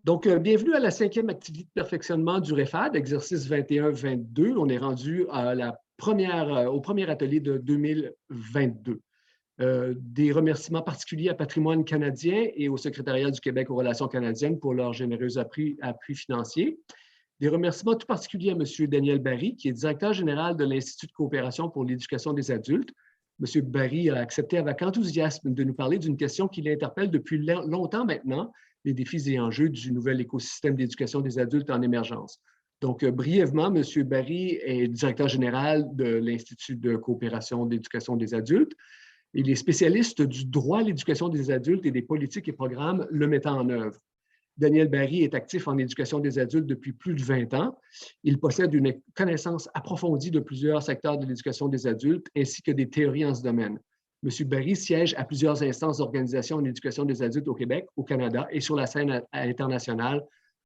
Donc, bienvenue à la 5e activité de perfectionnement du REFAD, exercice 21-22. On est rendu à au premier atelier de 2022. Des remerciements particuliers à Patrimoine canadien et au Secrétariat du Québec aux relations canadiennes pour leur généreux appui financier. Des remerciements tout particuliers à M. Daniel Barry, qui est directeur général de l'Institut de coopération pour l'éducation des adultes. M. Barry a accepté avec enthousiasme de nous parler d'une question qui l'interpelle depuis longtemps maintenant, les défis et enjeux du nouvel écosystème d'éducation des adultes en émergence. Donc, brièvement, M. Barry est directeur général de l'Institut de coopération d'éducation des adultes. Il est spécialiste du droit à l'éducation des adultes et des politiques et programmes le mettant en œuvre. Daniel Barry est actif en éducation des adultes depuis plus de 20 ans. Il possède une connaissance approfondie de plusieurs secteurs de l'éducation des adultes ainsi que des théories en ce domaine. M. Barry siège à plusieurs instances d'organisation en éducation des adultes au Québec, au Canada et sur la scène internationale,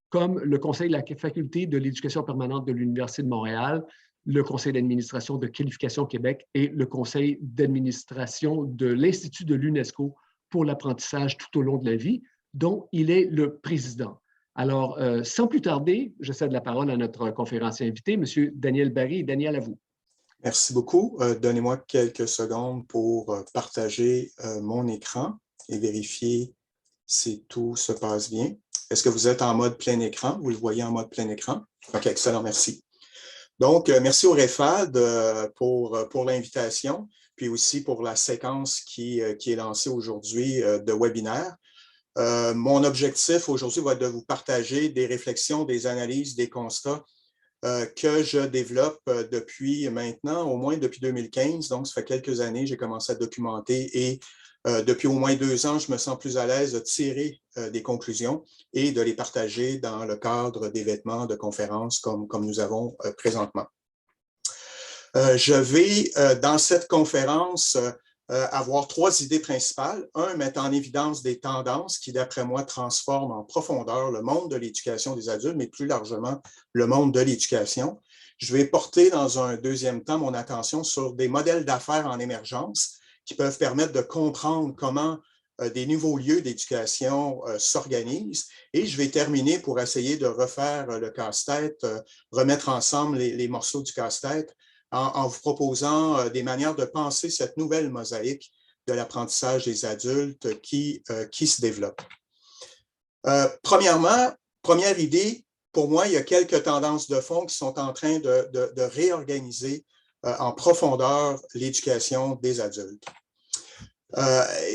comme le Conseil de la Faculté de l'éducation permanente de l'Université de Montréal, le Conseil d'administration de Qualification Québec et le Conseil d'administration de l'Institut de l'UNESCO pour l'apprentissage tout au long de la vie, dont il est le président. Alors, sans plus tarder, je cède la parole à notre conférencier invité, M. Daniel Barry. Daniel, à vous. Merci beaucoup. Donnez-moi quelques secondes pour partager mon écran et vérifier si tout se passe bien. Est-ce que vous êtes en mode plein écran? Vous le voyez en mode plein écran? OK, excellent, merci. Donc, merci au REFAD pour l'invitation, puis aussi pour la séquence qui est lancée aujourd'hui de webinaire. Mon objectif aujourd'hui va être de vous partager des réflexions, des analyses, des constats que je développe depuis maintenant, au moins depuis 2015. Donc, ça fait quelques années, j'ai commencé à documenter et depuis au moins 2 ans, je me sens plus à l'aise de tirer des conclusions et de les partager dans le cadre d'événements, de conférences comme nous avons présentement. Je vais, dans cette conférence, avoir 3 idées principales. Un, mettre en évidence des tendances qui, d'après moi, transforment en profondeur le monde de l'éducation des adultes, mais plus largement le monde de l'éducation. Je vais porter dans un deuxième temps mon attention sur des modèles d'affaires en émergence qui peuvent permettre de comprendre comment des nouveaux lieux d'éducation s'organisent. Et je vais terminer pour essayer de refaire le casse-tête, remettre ensemble les morceaux du casse-tête en vous proposant des manières de penser cette nouvelle mosaïque de l'apprentissage des adultes qui se développe. Premièrement, première idée, pour moi, il y a quelques tendances de fond qui sont en train de réorganiser en profondeur l'éducation des adultes.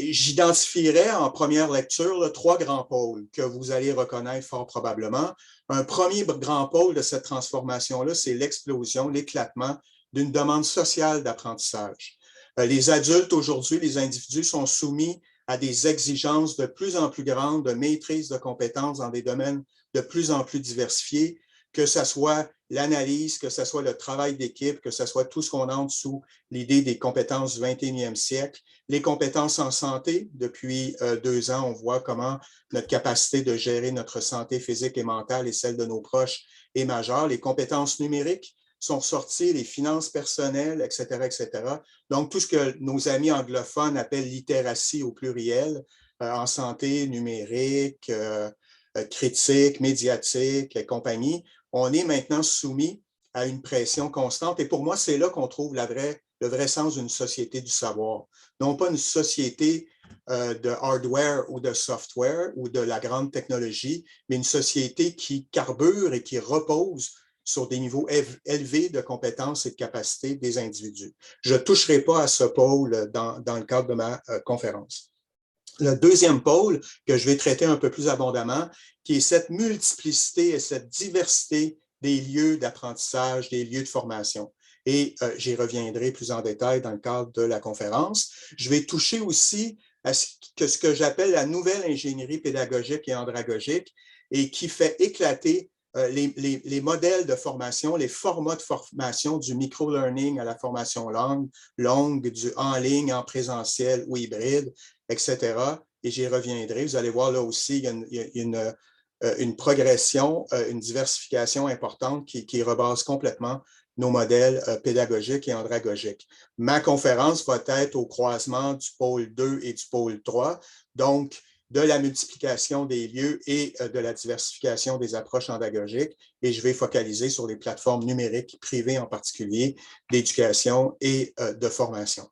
J'identifierais en première lecture 3 grands pôles que vous allez reconnaître fort probablement. Un premier grand pôle de cette transformation-là, c'est l'explosion, l'éclatement d'une demande sociale d'apprentissage. Les adultes aujourd'hui, les individus sont soumis à des exigences de plus en plus grandes de maîtrise de compétences dans des domaines de plus en plus diversifiés, que ce soit l'analyse, que ce soit le travail d'équipe, que ce soit tout ce qu'on entre sous l'idée des compétences du 21e siècle. Les compétences en santé, depuis 2 ans, on voit comment notre capacité de gérer notre santé physique et mentale et celle de nos proches est majeure. Les compétences numériques sont sorties, les finances personnelles, etc., etc. Donc, tout ce que nos amis anglophones appellent littératie au pluriel, en santé numérique, critique, médiatique et compagnie, on est maintenant soumis à une pression constante. Et pour moi, c'est là qu'on trouve le vrai sens d'une société du savoir. Non pas une société de hardware ou de software ou de la grande technologie, mais une société qui carbure et qui repose sur des niveaux élevés de compétences et de capacités des individus. Je ne toucherai pas à ce pôle dans le cadre de ma conférence. Le deuxième pôle que je vais traiter un peu plus abondamment, qui est cette multiplicité et cette diversité des lieux d'apprentissage, des lieux de formation. Et j'y reviendrai plus en détail dans le cadre de la conférence. Je vais toucher aussi à ce que j'appelle la nouvelle ingénierie pédagogique et andragogique et qui fait éclater les modèles de formation, les formats de formation du micro-learning à la formation longue, du en ligne, en présentiel ou hybride, etc. Et j'y reviendrai. Vous allez voir là aussi, il y a une progression, une diversification importante qui rebase complètement nos modèles pédagogiques et andragogiques. Ma conférence va être au croisement du pôle 2 et du pôle 3. Donc, de la multiplication des lieux et de la diversification des approches andragogiques. Et je vais focaliser sur les plateformes numériques privées en particulier d'éducation et de formation.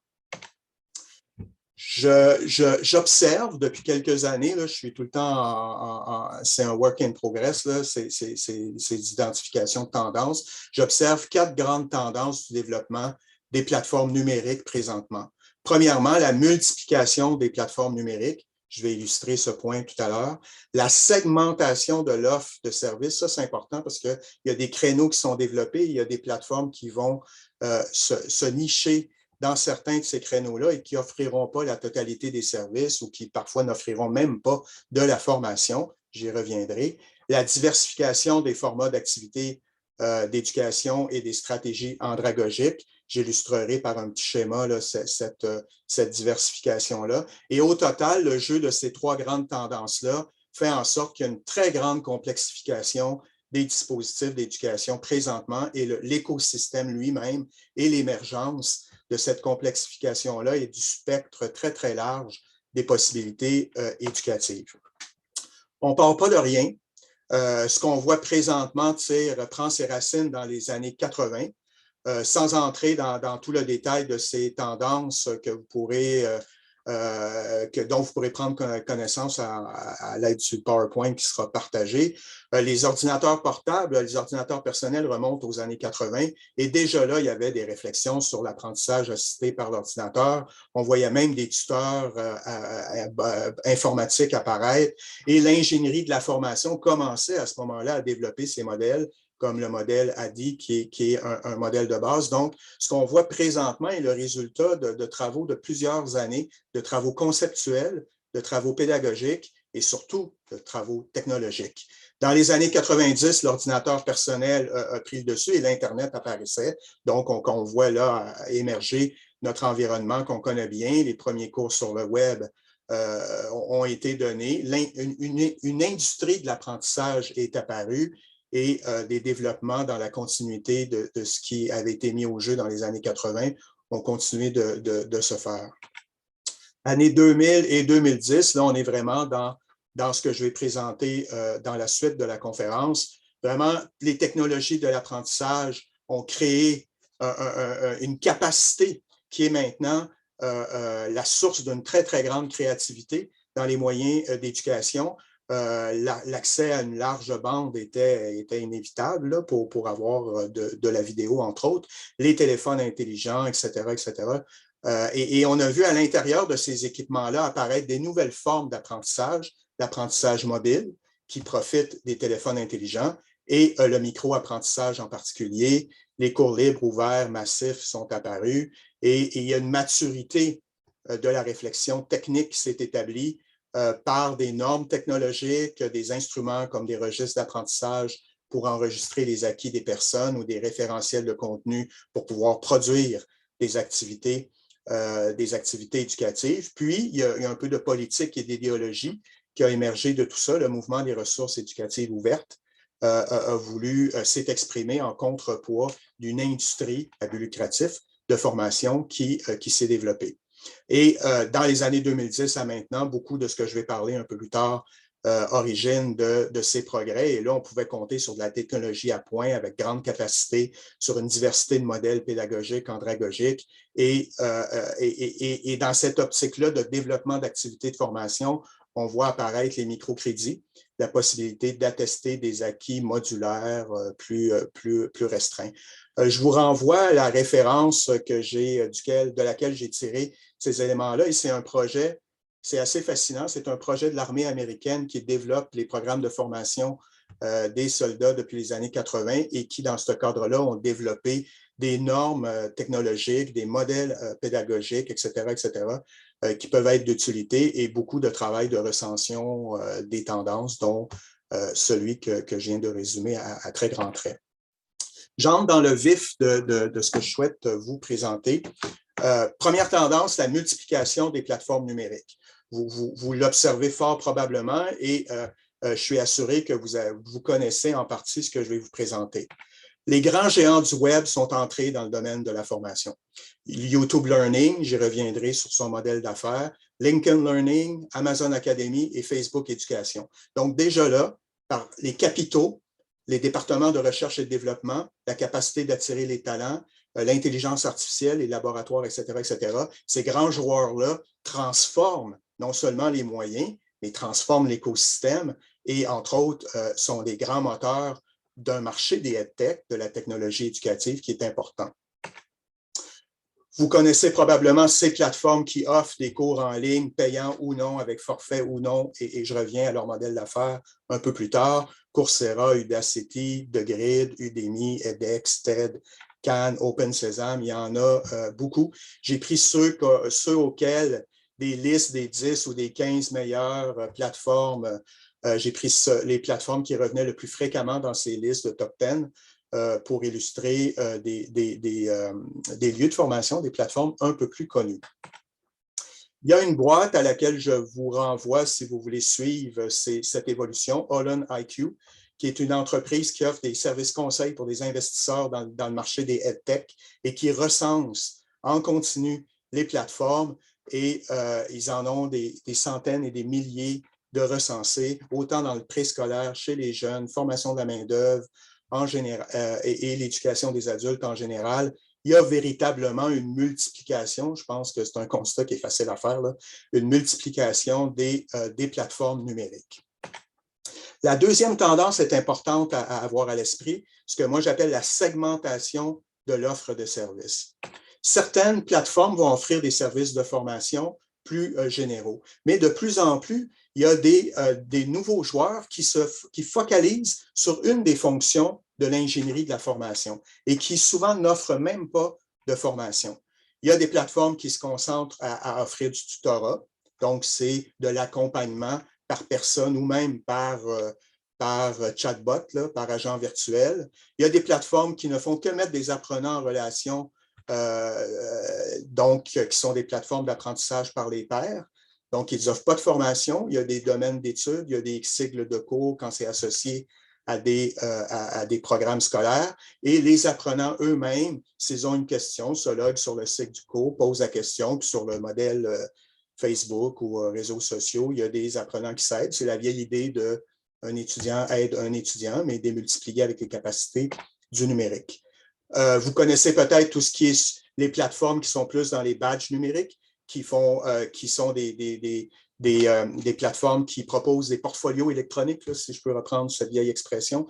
J'observe depuis quelques années, là, je suis tout le temps c'est un work in progress, c'est l'identification de tendances. J'observe 4 grandes tendances du développement des plateformes numériques présentement. Premièrement, la multiplication des plateformes numériques. Je vais illustrer ce point tout à l'heure. La segmentation de l'offre de services, ça c'est important parce qu'il y a des créneaux qui sont développés, il y a des plateformes qui vont se nicher dans certains de ces créneaux-là et qui n'offriront pas la totalité des services ou qui parfois n'offriront même pas de la formation. J'y reviendrai. La diversification des formats d'activité d'éducation et des stratégies andragogiques. J'illustrerai par un petit schéma là, cette diversification-là. Et au total, le jeu de ces 3 grandes tendances-là fait en sorte qu'il y a une très grande complexification des dispositifs d'éducation présentement et l'écosystème lui-même et l'émergence de cette complexification-là et du spectre très, très large des possibilités éducatives. On ne part pas de rien. Ce qu'on voit présentement reprend ses racines dans les années 80, sans entrer dans tout le détail de ces tendances que vous pourrez, dont vous pourrez prendre connaissance à l'aide du PowerPoint qui sera partagé. Les ordinateurs portables, les ordinateurs personnels remontent aux années 80 et déjà là, il y avait des réflexions sur l'apprentissage assisté par l'ordinateur. On voyait même des tuteurs informatiques apparaître et l'ingénierie de la formation commençait à ce moment-là à développer ces modèles comme le modèle ADI, qui est un modèle de base. Donc, ce qu'on voit présentement est le résultat de travaux de plusieurs années, de travaux conceptuels, de travaux pédagogiques et surtout de travaux technologiques. Dans les années 90, l'ordinateur personnel a pris le dessus et l'Internet apparaissait. Donc, on voit là émerger notre environnement qu'on connaît bien. Les premiers cours sur le web ont été donnés. Une industrie de l'apprentissage est apparue et des développements dans la continuité de ce qui avait été mis au jeu dans les années 80 ont continué de se faire. Années 2000 et 2010, là, on est vraiment dans ce que je vais présenter dans la suite de la conférence. Vraiment, les technologies de l'apprentissage ont créé une capacité qui est maintenant la source d'une très, très grande créativité dans les moyens d'éducation. L'accès à une large bande était inévitable là, pour avoir de la vidéo, entre autres, les téléphones intelligents, etc., etc. Et on a vu à l'intérieur de ces équipements-là apparaître des nouvelles formes d'apprentissage mobile qui profitent des téléphones intelligents et le micro-apprentissage en particulier. Les cours libres, ouverts, massifs sont apparus et il y a une maturité de la réflexion technique qui s'est établie par des normes technologiques, des instruments comme des registres d'apprentissage pour enregistrer les acquis des personnes ou des référentiels de contenu pour pouvoir produire des activités éducatives. Puis, il y a un peu de politique et d'idéologie qui a émergé de tout ça. Le mouvement des ressources éducatives ouvertes s'est exprimé en contrepoids d'une industrie à but lucratif de formation qui s'est développée. Et dans les années 2010 à maintenant, beaucoup de ce que je vais parler un peu plus tard origine de ces progrès. Et là, on pouvait compter sur de la technologie à point avec grande capacité, sur une diversité de modèles pédagogiques, andragogiques. Et dans cette optique-là de développement d'activités de formation, on voit apparaître les microcrédits, la possibilité d'attester des acquis modulaires plus restreints. Je vous renvoie à la référence de laquelle j'ai tiré ces éléments-là. Et c'est un projet, c'est assez fascinant, c'est un projet de l'armée américaine qui développe les programmes de formation des soldats depuis les années 80 et qui, dans ce cadre-là, ont développé des normes technologiques, des modèles pédagogiques, etc., qui peuvent être d'utilité et beaucoup de travail de recension des tendances, dont celui que je viens de résumer à très grands traits. J'entre dans le vif de ce que je souhaite vous présenter. Première tendance, la multiplication des plateformes numériques. Vous l'observez fort probablement et je suis assuré que vous connaissez en partie ce que je vais vous présenter. Les grands géants du web sont entrés dans le domaine de la formation. YouTube Learning, j'y reviendrai sur son modèle d'affaires, Lincoln Learning, Amazon Academy et Facebook Éducation. Donc déjà là, par les capitaux, les départements de recherche et de développement, la capacité d'attirer les talents, l'intelligence artificielle, les laboratoires, etc., ces grands joueurs-là transforment non seulement les moyens, mais transforment l'écosystème et, entre autres, sont des grands moteurs d'un marché des EdTech, de la technologie éducative, qui est important. Vous connaissez probablement ces plateformes qui offrent des cours en ligne, payants ou non, avec forfait ou non, et je reviens à leur modèle d'affaires un peu plus tard. Coursera, Udacity, The Grid, Udemy, edX, TED, Khan, OpenSesame, il y en a beaucoup. J'ai pris ceux auxquels des listes des 10 ou des 15 meilleures plateformes. J'ai pris les plateformes qui revenaient le plus fréquemment dans ces listes de top 10 pour illustrer des lieux de formation, des plateformes un peu plus connues. Il y a une boîte à laquelle je vous renvoie si vous voulez suivre cette évolution, Holon IQ, qui est une entreprise qui offre des services conseils pour des investisseurs dans le marché des EdTech et qui recense en continu les plateformes et ils en ont des centaines et des milliers de recensés, autant dans le préscolaire, chez les jeunes, formation de la main-d'œuvre en général et l'éducation des adultes en général. Il y a véritablement une multiplication, je pense que c'est un constat qui est facile à faire, là, une multiplication des plateformes numériques. La deuxième tendance est importante à avoir à l'esprit, ce que moi j'appelle la segmentation de l'offre de services. Certaines plateformes vont offrir des services de formation plus généraux, mais de plus en plus, il y a des nouveaux joueurs qui focalisent sur une des fonctions de l'ingénierie de la formation et qui souvent n'offrent même pas de formation. Il y a des plateformes qui se concentrent à offrir du tutorat, donc c'est de l'accompagnement par personne ou même par chatbot, là, par agent virtuel. Il y a des plateformes qui ne font que mettre des apprenants en relation, donc qui sont des plateformes d'apprentissage par les pairs. Donc, ils n'offrent pas de formation. Il y a des domaines d'études, il y a des cycles de cours quand c'est associé à des programmes scolaires. Et les apprenants eux-mêmes, s'ils ont une question, se loguent sur le site du cours, posent la question, puis sur le modèle Facebook ou réseaux sociaux, il y a des apprenants qui s'aident. C'est la vieille idée d'un étudiant aide un étudiant, mais démultiplié avec les capacités du numérique. Vous connaissez peut-être tout ce qui est les plateformes qui sont plus dans les badges numériques, qui sont des plateformes qui proposent des portfolios électroniques, là, si je peux reprendre cette vieille expression,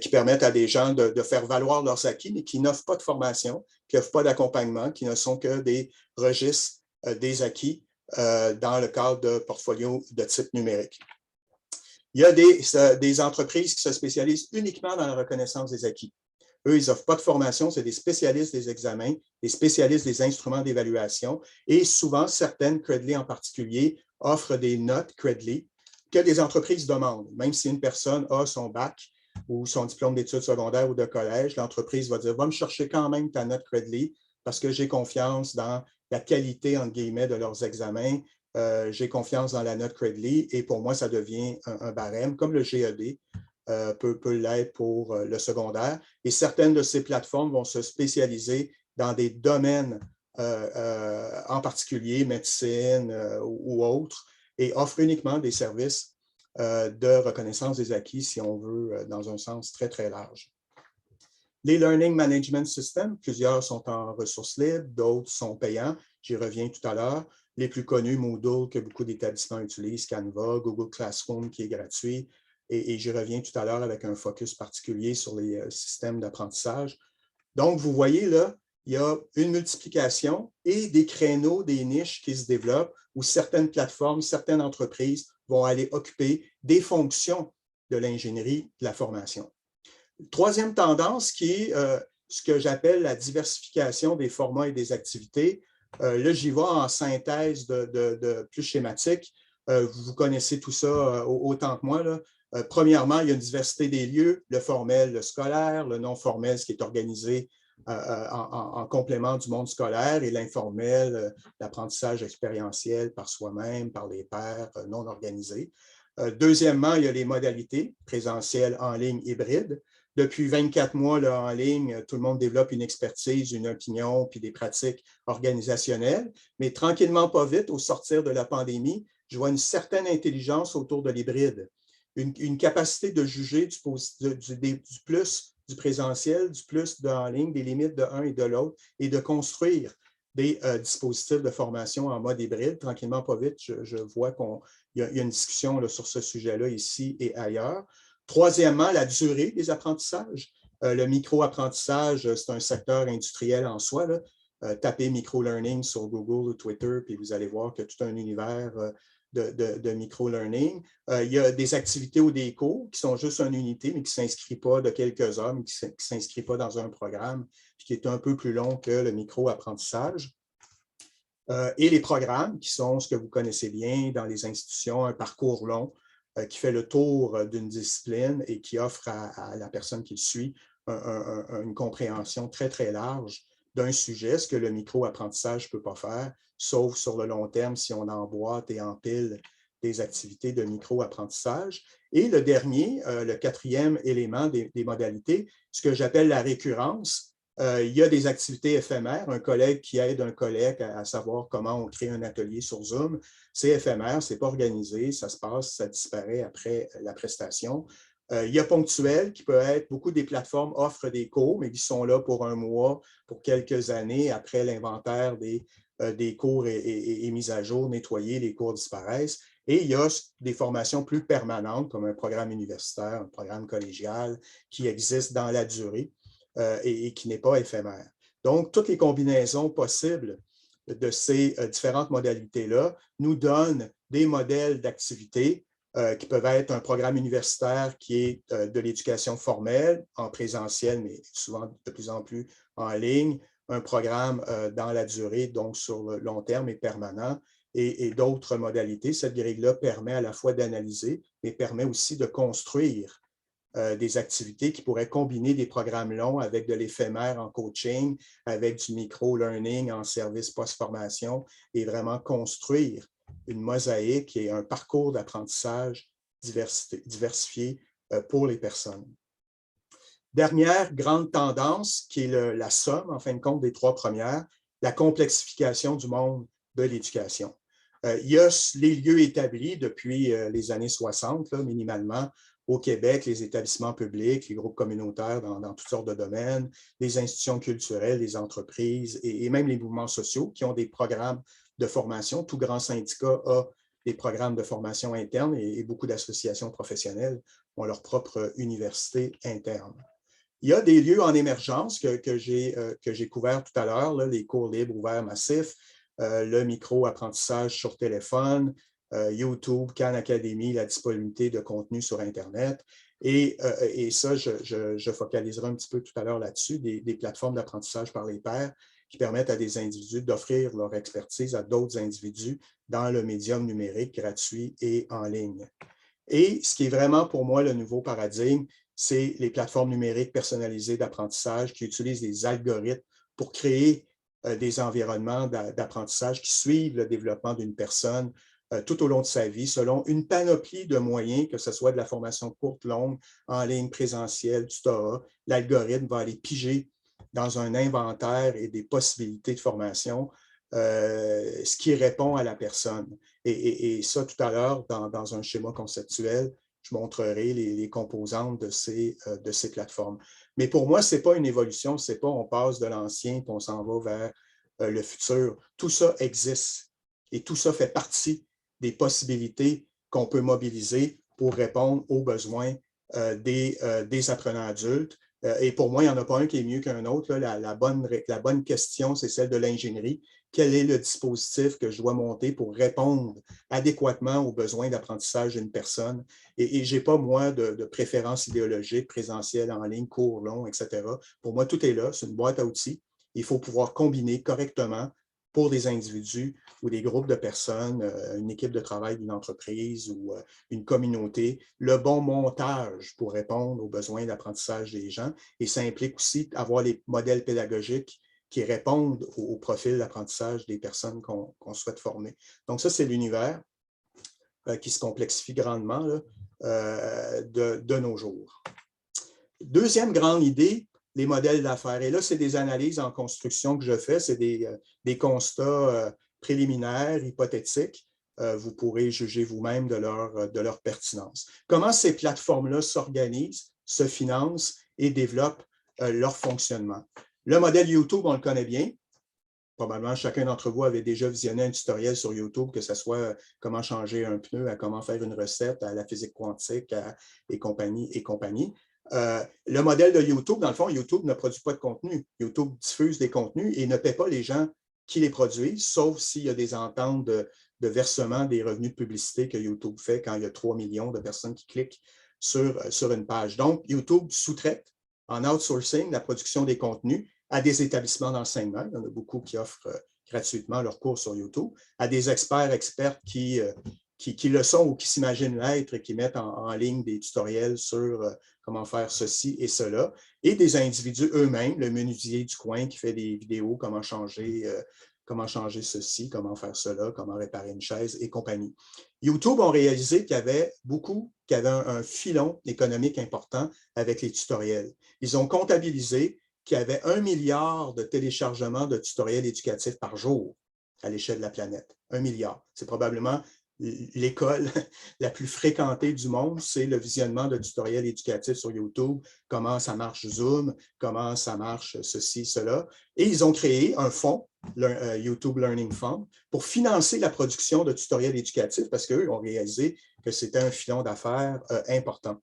qui permettent à des gens de faire valoir leurs acquis, mais qui n'offrent pas de formation, qui n'offrent pas d'accompagnement, qui ne sont que des registres des acquis dans le cadre de portfolios de type numérique. Il y a des entreprises qui se spécialisent uniquement dans la reconnaissance des acquis. Eux, ils n'offrent pas de formation, c'est des spécialistes des examens, des spécialistes des instruments d'évaluation et souvent, certaines, Credly en particulier, offrent des notes Credly que des entreprises demandent. Même si une personne a son bac ou son diplôme d'études secondaires ou de collège, l'entreprise va dire « Va me chercher quand même ta note Credly parce que j'ai confiance dans la qualité, entre guillemets, de leurs examens. J'ai confiance dans la note Credly et pour moi, ça devient un barème, comme le GED. Peut l'être pour le secondaire. Et certaines de ces plateformes vont se spécialiser dans des domaines en particulier, médecine ou autres, et offrent uniquement des services de reconnaissance des acquis, si on veut, dans un sens très, très large. Les Learning Management Systems, plusieurs sont en ressources libres, d'autres sont payants. J'y reviens tout à l'heure. Les plus connus, Moodle, que beaucoup d'établissements utilisent, Canva, Google Classroom, qui est gratuit, et j'y reviens tout à l'heure avec un focus particulier sur les systèmes d'apprentissage. Donc, vous voyez là, il y a une multiplication et des créneaux, des niches qui se développent où certaines plateformes, certaines entreprises vont aller occuper des fonctions de l'ingénierie de la formation. Troisième tendance qui est ce que j'appelle la diversification des formats et des activités. Là, j'y vais en synthèse de plus schématique. Vous connaissez tout ça autant que moi, là. Premièrement, il y a une diversité des lieux, le formel, le scolaire, le non formel, ce qui est organisé en complément du monde scolaire, et l'informel, l'apprentissage expérientiel par soi-même, par les pairs, non organisés. Deuxièmement, il y a les modalités présentielles, en ligne, hybrides. depuis 24 mois là, en ligne, tout le monde développe une expertise, une opinion, puis des pratiques organisationnelles. Mais tranquillement, pas vite, au sortir de la pandémie, je vois une certaine intelligence autour de l'hybride, une capacité de juger du plus du présentiel, du plus de en ligne, des limites de l'un et de l'autre, et de construire des dispositifs de formation en mode hybride. Tranquillement, pas vite, je vois qu'il y a une discussion là, sur ce sujet-là ici et ailleurs. Troisièmement, la durée des apprentissages. Le micro-apprentissage, c'est un secteur industriel en soi. Là. Tapez micro-learning sur Google ou Twitter, puis vous allez voir qu'il y a tout un univers de micro-learning. Il y a des activités ou des cours qui sont juste une unité, mais qui ne s'inscrivent pas de quelques heures, mais qui ne s'inscrivent pas dans un programme, puis qui est un peu plus long que le micro-apprentissage. Et les programmes, qui sont ce que vous connaissez bien dans les institutions, un parcours long qui fait le tour d'une discipline et qui offre à la personne qui le suit une compréhension très, très large d'un sujet, ce que le micro-apprentissage ne peut pas faire, sauf sur le long terme si on emboîte et empile des activités de micro-apprentissage. Et le dernier, le quatrième élément des modalités, ce que j'appelle la récurrence. Il y a des activités éphémères, un collègue qui aide un collègue à savoir comment on crée un atelier sur Zoom. C'est éphémère, ce n'est pas organisé, ça se passe, ça disparaît après la prestation. Il y a ponctuel, qui peut être, beaucoup des plateformes offrent des cours, mais qui sont là pour un mois, pour quelques années, après l'inventaire des cours est mis à jour, nettoyés, les cours disparaissent. Et il y a des formations plus permanentes, comme un programme universitaire, un programme collégial, qui existe dans la durée. Et qui n'est pas éphémère. Donc, toutes les combinaisons possibles de ces différentes modalités-là nous donnent des modèles d'activité qui peuvent être un programme universitaire qui est de l'éducation formelle, en présentiel, mais souvent de plus en plus en ligne, un programme dans la durée, donc sur le long terme et permanent, et d'autres modalités. Cette grille-là permet à la fois d'analyser, mais permet aussi de construire des activités qui pourraient combiner des programmes longs avec de l'éphémère en coaching, avec du micro-learning en service post-formation et vraiment construire une mosaïque et un parcours d'apprentissage diversifié pour les personnes. Dernière grande tendance, qui est la somme, en fin de compte, des trois premières, la complexification du monde de l'éducation. Il y a les lieux établis depuis les années 60, là, minimalement, au Québec, les établissements publics, les groupes communautaires dans toutes sortes de domaines, les institutions culturelles, les entreprises et même les mouvements sociaux qui ont des programmes de formation. Tout grand syndicat a des programmes de formation interne et beaucoup d'associations professionnelles ont leur propre université interne. Il y a des lieux en émergence que j'ai couverts tout à l'heure, les cours libres ouverts massifs, le micro-apprentissage sur téléphone, YouTube, Khan Academy, la disponibilité de contenu sur Internet. Et ça, je focaliserai un petit peu tout à l'heure là-dessus, des plateformes d'apprentissage par les pairs qui permettent à des individus d'offrir leur expertise à d'autres individus dans le médium numérique gratuit et en ligne. Et ce qui est vraiment pour moi le nouveau paradigme, c'est les plateformes numériques personnalisées d'apprentissage qui utilisent des algorithmes pour créer des environnements d'apprentissage qui suivent le développement d'une personne tout au long de sa vie, selon une panoplie de moyens, que ce soit de la formation courte, longue, en ligne, présentielle, tutorat. L'algorithme va aller piger dans un inventaire et des possibilités de formation, ce qui répond à la personne. Et ça, tout à l'heure, dans un schéma conceptuel, je montrerai les composantes de ces plateformes. Mais pour moi, ce n'est pas une évolution, ce n'est pas on passe de l'ancien et on s'en va vers le futur. Tout ça existe et tout ça fait partie des possibilités qu'on peut mobiliser pour répondre aux besoins des apprenants adultes. Et pour moi, il n'y en a pas un qui est mieux qu'un autre. La bonne question, c'est celle de l'ingénierie. Quel est le dispositif que je dois monter pour répondre adéquatement aux besoins d'apprentissage d'une personne? Et je n'ai pas, moi, de préférence idéologique, présentielle, en ligne, cours long, etc. Pour moi, tout est là. C'est une boîte à outils. Il faut pouvoir combiner correctement pour des individus ou des groupes de personnes, une équipe de travail d'une entreprise ou une communauté, le bon montage pour répondre aux besoins d'apprentissage des gens. Et ça implique aussi avoir les modèles pédagogiques qui répondent au profil d'apprentissage des personnes qu'on souhaite former. Donc ça, c'est l'univers qui se complexifie grandement là, de nos jours. Deuxième grande idée, les modèles d'affaires. Et là, c'est des analyses en construction que je fais, c'est des constats préliminaires, hypothétiques. Vous pourrez juger vous-même de leur pertinence. Comment ces plateformes-là s'organisent, se financent et développent leur fonctionnement. Le modèle YouTube, on le connaît bien. Probablement, chacun d'entre vous avait déjà visionné un tutoriel sur YouTube, que ce soit comment changer un pneu, à comment faire une recette, à la physique quantique et compagnie et compagnie. Le modèle de YouTube, dans le fond, YouTube ne produit pas de contenu. YouTube diffuse des contenus et ne paie pas les gens qui les produisent, sauf s'il y a des ententes de versement des revenus de publicité que YouTube fait quand il y a 3 millions de personnes qui cliquent sur une page. Donc, YouTube sous-traite en outsourcing la production des contenus à des établissements d'enseignement. Il y en a beaucoup qui offrent gratuitement leurs cours sur YouTube, à des experts qui le sont ou qui s'imaginent l'être et qui mettent en ligne des tutoriels sur comment faire ceci et cela, et des individus eux-mêmes, le menuisier du coin qui fait des vidéos, comment changer ceci, comment faire cela, comment réparer une chaise et compagnie. YouTube ont réalisé qu'il y avait un filon économique important avec les tutoriels. Ils ont comptabilisé qu'il y avait 1 milliard de téléchargements de tutoriels éducatifs par jour à l'échelle de la planète. 1 milliard. C'est probablement l'école la plus fréquentée du monde, c'est le visionnement de tutoriels éducatifs sur YouTube, comment ça marche Zoom, comment ça marche ceci, cela. Et ils ont créé un fonds, le YouTube Learning Fund, pour financer la production de tutoriels éducatifs parce qu'eux ont réalisé que c'était un filon d'affaires important.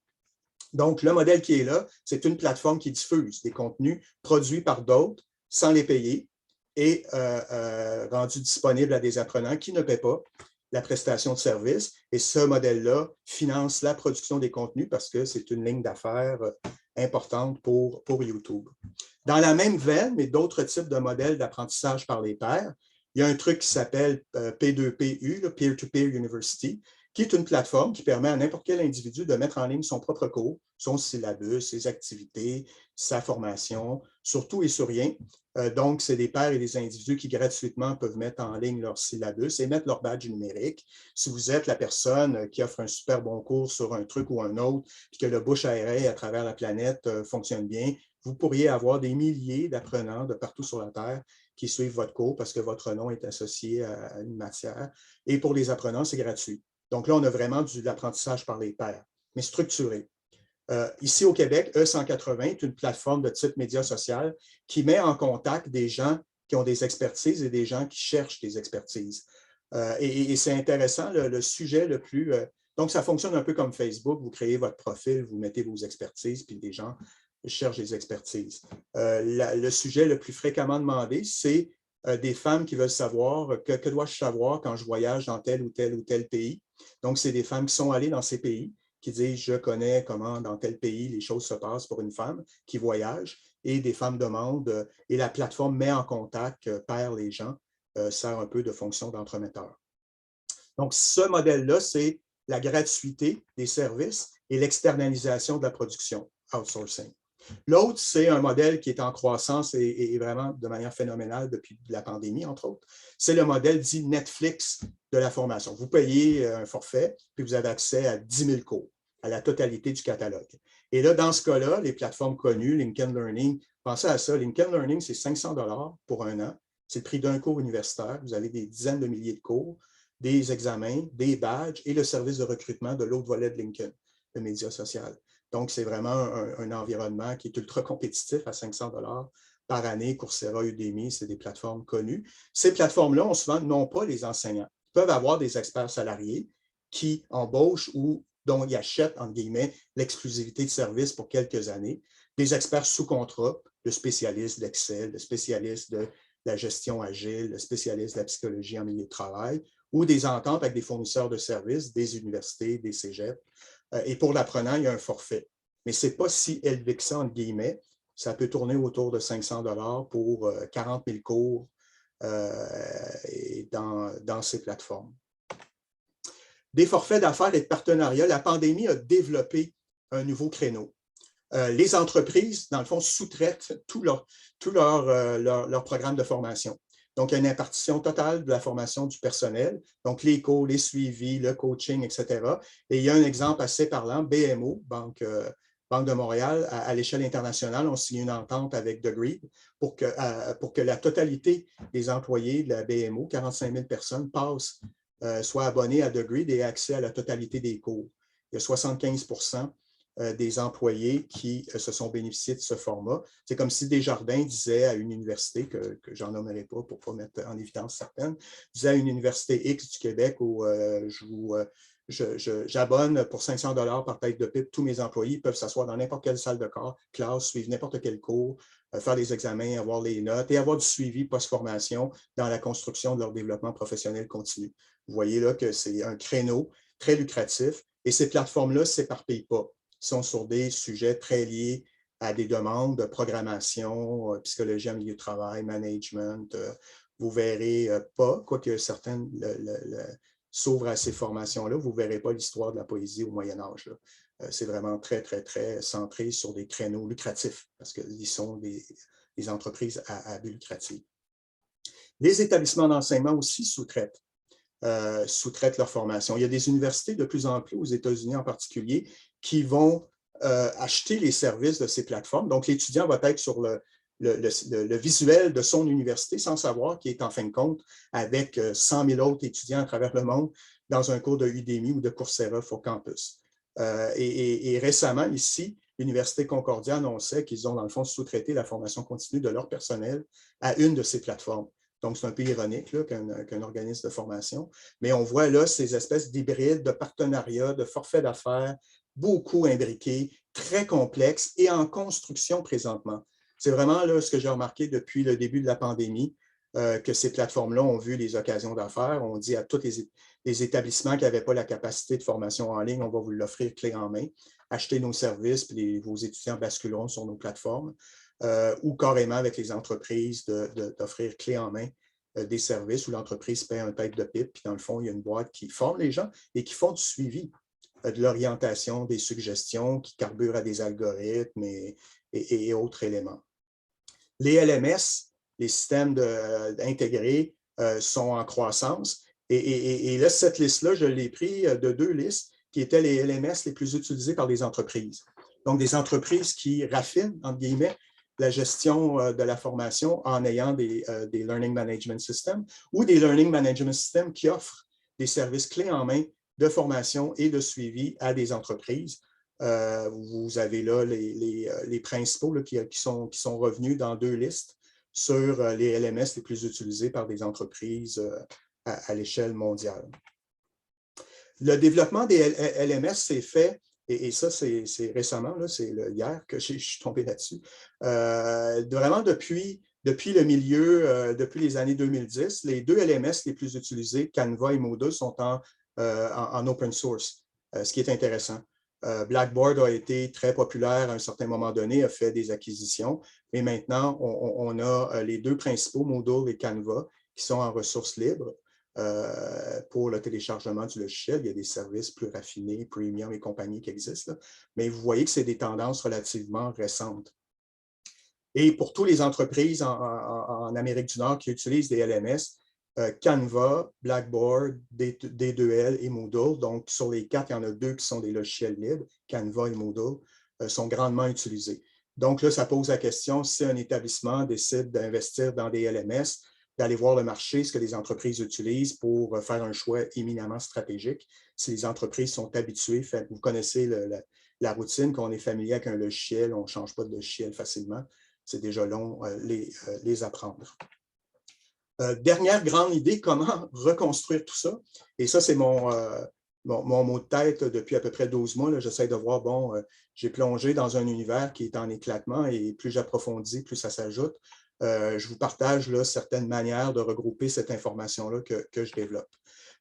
Donc, le modèle qui est là, c'est une plateforme qui diffuse des contenus produits par d'autres sans les payer et rendus disponibles à des apprenants qui ne paient pas la prestation de service. Et ce modèle-là finance la production des contenus parce que c'est une ligne d'affaires importante pour YouTube. Dans la même veine, mais d'autres types de modèles d'apprentissage par les pairs, il y a un truc qui s'appelle P2PU, le Peer-to-Peer University, qui est une plateforme qui permet à n'importe quel individu de mettre en ligne son propre cours, son syllabus, ses activités, sa formation, sur tout et sur rien. Donc, c'est des pairs et des individus qui gratuitement peuvent mettre en ligne leur syllabus et mettre leur badge numérique. Si vous êtes la personne qui offre un super bon cours sur un truc ou un autre, puis que le bouche à oreille à travers la planète fonctionne bien, vous pourriez avoir des milliers d'apprenants de partout sur la Terre qui suivent votre cours parce que votre nom est associé à une matière. Et pour les apprenants, c'est gratuit. Donc là, on a vraiment de l'apprentissage par les pairs, mais structuré. Ici au Québec, E180 est une plateforme de type média social qui met en contact des gens qui ont des expertises et des gens qui cherchent des expertises. Et c'est intéressant, le sujet le plus... donc, ça fonctionne un peu comme Facebook. Vous créez votre profil, vous mettez vos expertises, puis des gens cherchent des expertises. Le sujet le plus fréquemment demandé, c'est des femmes qui veulent savoir que dois-je savoir quand je voyage dans tel ou tel ou tel pays. Donc, c'est des femmes qui sont allées dans ces pays, qui disent « je connais comment dans tel pays les choses se passent pour une femme qui voyage » et des femmes demandent et la plateforme met en contact, paire les gens, sert un peu de fonction d'entremetteur. Donc, ce modèle-là, c'est la gratuité des services et l'externalisation de la production, outsourcing. L'autre, c'est un modèle qui est en croissance et vraiment de manière phénoménale depuis la pandémie, entre autres. C'est le modèle dit Netflix de la formation. Vous payez un forfait, puis vous avez accès à 10 000 cours, à la totalité du catalogue. Et là, dans ce cas-là, les plateformes connues, Lincoln Learning, pensez à ça, Lincoln Learning, c'est 500 $ pour un an. C'est le prix d'un cours universitaire. Vous avez des dizaines de milliers de cours, des examens, des badges et le service de recrutement de l'autre volet de Lincoln, le média social. Donc, c'est vraiment un environnement qui est ultra compétitif à 500 $ par année. Coursera, Udemy, c'est des plateformes connues. Ces plateformes-là ont souvent non pas les enseignants. Ils peuvent avoir des experts salariés qui embauchent ou dont ils achètent, entre guillemets, l'exclusivité de service pour quelques années. Des experts sous contrat, le spécialiste d'Excel, le spécialiste de la gestion agile, le spécialiste de la psychologie en milieu de travail, ou des ententes avec des fournisseurs de services, des universités, des cégeps. Et pour l'apprenant, il y a un forfait. Mais ce n'est pas si élevé que ça, entre guillemets. Ça peut tourner autour de 500 $ pour 40 000 cours dans ces plateformes. Des forfaits d'affaires et de partenariats, la pandémie a développé un nouveau créneau. Les entreprises, dans le fond, sous-traitent tout leur programme de formation. Donc, il y a une impartition totale de la formation du personnel, donc les cours, les suivis, le coaching, etc. Et il y a un exemple assez parlant, BMO, Banque Banque de Montréal, à l'échelle internationale, ont signé une entente avec Degreed pour que la totalité des employés de la BMO, 45 000 personnes, soient abonnés à Degreed et aient accès à la totalité des cours. Il y a 75 des employés qui se sont bénéficiés de ce format. C'est comme si Desjardins disait à une université, que j'en nommerai pas pour ne pas mettre en évidence certaines, disait à une université X du Québec où j'abonne pour 500 $ par tête de pipe, tous mes employés peuvent s'asseoir dans n'importe quelle salle de classe, suivre n'importe quel cours, faire des examens, avoir les notes et avoir du suivi post-formation dans la construction de leur développement professionnel continu. Vous voyez là que c'est un créneau très lucratif et ces plateformes-là ne s'éparpillent pas. Ils sont sur des sujets très liés à des demandes de programmation, psychologie en milieu de travail, management. Vous ne verrez pas, quoique certaines s'ouvrent à ces formations-là, vous ne verrez pas l'histoire de la poésie au Moyen-Âge. C'est vraiment très, très, très centré sur des créneaux lucratifs parce qu'ils sont des entreprises à but lucratif. Les établissements d'enseignement aussi sous-traitent leur formation. Il y a des universités de plus en plus, aux États-Unis en particulier, qui vont acheter les services de ces plateformes. Donc, l'étudiant va être sur le visuel de son université sans savoir qu'il est en fin de compte avec 100 000 autres étudiants à travers le monde dans un cours de Udemy ou de Coursera for Campus. Et récemment, ici, l'Université Concordia annonçait qu'ils ont, dans le fond, sous-traité la formation continue de leur personnel à une de ces plateformes. Donc, c'est un peu ironique qu'un organisme de formation. Mais on voit là ces espèces d'hybrides, de partenariats, de forfaits d'affaires, beaucoup imbriqués, très complexes et en construction présentement. C'est vraiment là ce que j'ai remarqué depuis le début de la pandémie, que ces plateformes-là ont vu les occasions d'affaires. On dit à tous les établissements qui n'avaient pas la capacité de formation en ligne, on va vous l'offrir clé en main. Achetez nos services, puis vos étudiants basculeront sur nos plateformes. Ou carrément avec les entreprises d'offrir clé en main des services où l'entreprise paie un tête de pipe, puis dans le fond, il y a une boîte qui forme les gens et qui font du suivi de l'orientation, des suggestions, qui carburent à des algorithmes et autres éléments. Les LMS, les systèmes intégrés, sont en croissance. Et là, cette liste-là, je l'ai pris de deux listes qui étaient les LMS les plus utilisés par les entreprises. Donc, des entreprises qui raffinent, entre guillemets, la gestion de la formation en ayant des Learning Management Systems ou des Learning Management Systems qui offrent des services clés en main de formation et de suivi à des entreprises. Vous avez là les principaux là, qui sont revenus dans deux listes sur les LMS les plus utilisés par des entreprises à l'échelle mondiale. Le développement des LMS s'est fait, et ça c'est récemment, c'est hier que je suis tombé là-dessus, vraiment depuis le milieu, depuis les années 2010, les deux LMS les plus utilisés, Canva et Moodle, sont en open source, ce qui est intéressant. Blackboard a été très populaire à un certain moment donné, a fait des acquisitions, mais maintenant, on a les deux principaux, Moodle et Canva, qui sont en ressources libres pour le téléchargement du logiciel. Il y a des services plus raffinés, premium et compagnie qui existent, là. Mais vous voyez que c'est des tendances relativement récentes. Et pour toutes les entreprises en Amérique du Nord qui utilisent des LMS, Canva, Blackboard, D2L et Moodle, donc sur les quatre, il y en a deux qui sont des logiciels libres, Canva et Moodle, sont grandement utilisés. Donc là, ça pose la question, si un établissement décide d'investir dans des LMS, d'aller voir le marché, ce que les entreprises utilisent pour faire un choix éminemment stratégique. Si les entreprises sont habituées, vous connaissez la routine, quand on est familier avec un logiciel, on ne change pas de logiciel facilement. C'est déjà long les apprendre. Dernière grande idée, comment reconstruire tout ça? Et ça, c'est mon mot de tête depuis à peu près 12 mois. J'essaie de voir, bon, j'ai plongé dans un univers qui est en éclatement et plus j'approfondis, plus ça s'ajoute. Je vous partage là, certaines manières de regrouper cette information-là que je développe.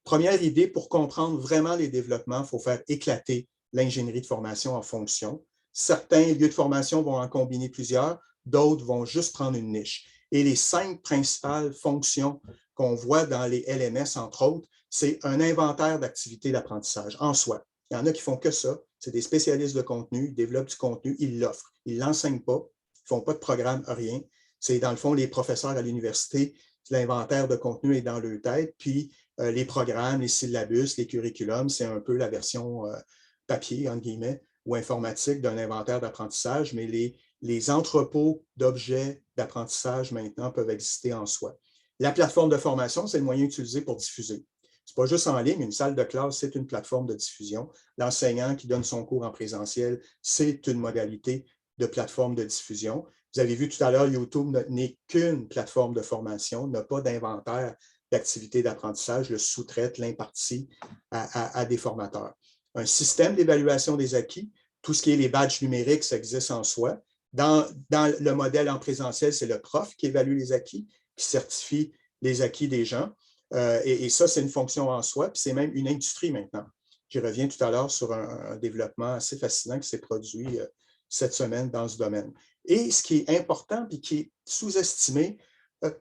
Première idée, pour comprendre vraiment les développements, il faut faire éclater l'ingénierie de formation en fonctions. Certains lieux de formation vont en combiner plusieurs, d'autres vont juste prendre une niche. Et les 5 principales fonctions qu'on voit dans les LMS, entre autres, c'est un inventaire d'activités d'apprentissage en soi. Il y en a qui font que ça. C'est des spécialistes de contenu, ils développent du contenu, ils l'offrent. Ils ne l'enseignent pas, ils ne font pas de programme, rien. C'est dans le fond les professeurs à l'université, l'inventaire de contenu est dans leur tête, puis les programmes, les syllabus, les curriculums, c'est un peu la version papier, entre guillemets, ou informatique d'un inventaire d'apprentissage, mais les entrepôts d'objets d'apprentissage maintenant peuvent exister en soi. La plateforme de formation, c'est le moyen utilisé pour diffuser. Ce n'est pas juste en ligne, une salle de classe, c'est une plateforme de diffusion. L'enseignant qui donne son cours en présentiel, c'est une modalité de plateforme de diffusion. Vous avez vu tout à l'heure, YouTube n'est qu'une plateforme de formation, n'a pas d'inventaire d'activités d'apprentissage, le sous-traite, l'impartit à des formateurs. Un système d'évaluation des acquis, tout ce qui est les badges numériques, ça existe en soi. Dans le modèle en présentiel, c'est le prof qui évalue les acquis, qui certifie les acquis des gens. Et ça, c'est une fonction en soi, puis c'est même une industrie maintenant. J'y reviens tout à l'heure sur un développement assez fascinant qui s'est produit cette semaine dans ce domaine. Et ce qui est important et qui est sous-estimé,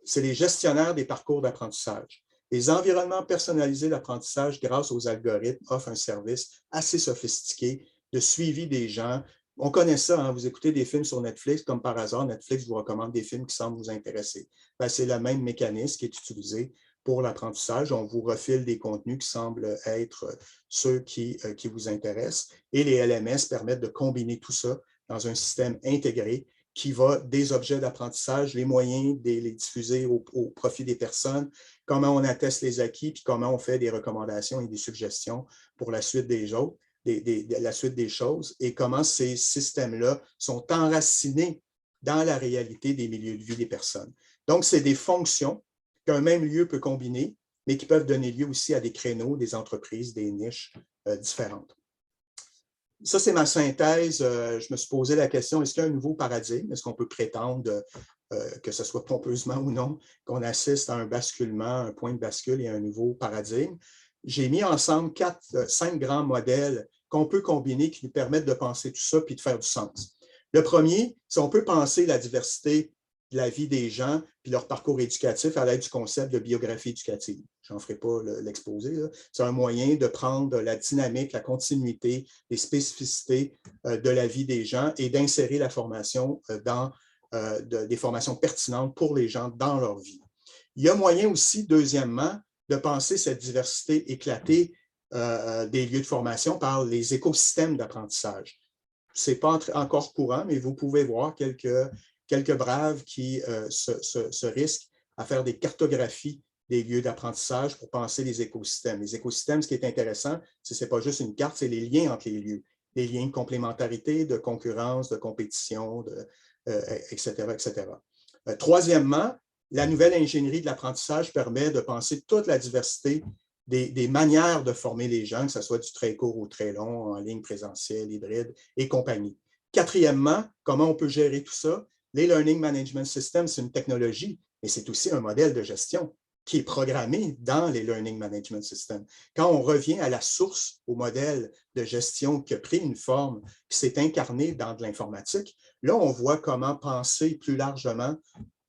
c'est les gestionnaires des parcours d'apprentissage. Les environnements personnalisés d'apprentissage grâce aux algorithmes offrent un service assez sophistiqué de suivi des gens. On connaît ça, hein? Vous écoutez des films sur Netflix, comme par hasard, Netflix vous recommande des films qui semblent vous intéresser. C'est le même mécanisme qui est utilisé pour l'apprentissage. On vous refile des contenus qui semblent être ceux qui vous intéressent. Et les LMS permettent de combiner tout ça dans un système intégré qui va des objets d'apprentissage, les moyens de les diffuser au profit des personnes, comment on atteste les acquis, puis comment on fait des recommandations et des suggestions pour la suite des choses, la suite des choses, et comment ces systèmes-là sont enracinés dans la réalité des milieux de vie des personnes. Donc, c'est des fonctions qu'un même lieu peut combiner, mais qui peuvent donner lieu aussi à des créneaux, des entreprises, des niches différentes. Ça, c'est ma synthèse. Je me suis posé la question, est-ce qu'il y a un nouveau paradigme? Est-ce qu'on peut prétendre, que ce soit pompeusement ou non, qu'on assiste à un basculement, un point de bascule et un nouveau paradigme? J'ai mis ensemble 5 grands modèles qu'on peut combiner qui nous permettent de penser tout ça puis de faire du sens. Le premier, c'est qu'on peut penser la diversité de la vie des gens puis leur parcours éducatif à l'aide du concept de biographie éducative. Je n'en ferai pas l'exposé. C'est un moyen de prendre la dynamique, la continuité, les spécificités de la vie des gens et d'insérer la formation dans des formations pertinentes pour les gens dans leur vie. Il y a moyen aussi, deuxièmement, de penser cette diversité éclatée des lieux de formation par les écosystèmes d'apprentissage. Ce n'est pas encore courant, mais vous pouvez voir quelques braves qui se risquent à faire des cartographies des lieux d'apprentissage pour penser les écosystèmes. Les écosystèmes, ce qui est intéressant, ce n'est pas juste une carte, c'est les liens entre les lieux, les liens de complémentarité, de concurrence, de compétition, etc., etc. Troisièmement, la nouvelle ingénierie de l'apprentissage permet de penser toute la diversité des manières de former les gens, que ce soit du très court ou très long, en ligne, présentiel, hybride et compagnie. Quatrièmement, comment on peut gérer tout ça? Les Learning Management Systems, c'est une technologie, mais c'est aussi un modèle de gestion qui est programmé dans les Learning Management Systems. Quand on revient à la source, au modèle de gestion qui a pris une forme, qui s'est incarné dans de l'informatique, là, on voit comment penser plus largement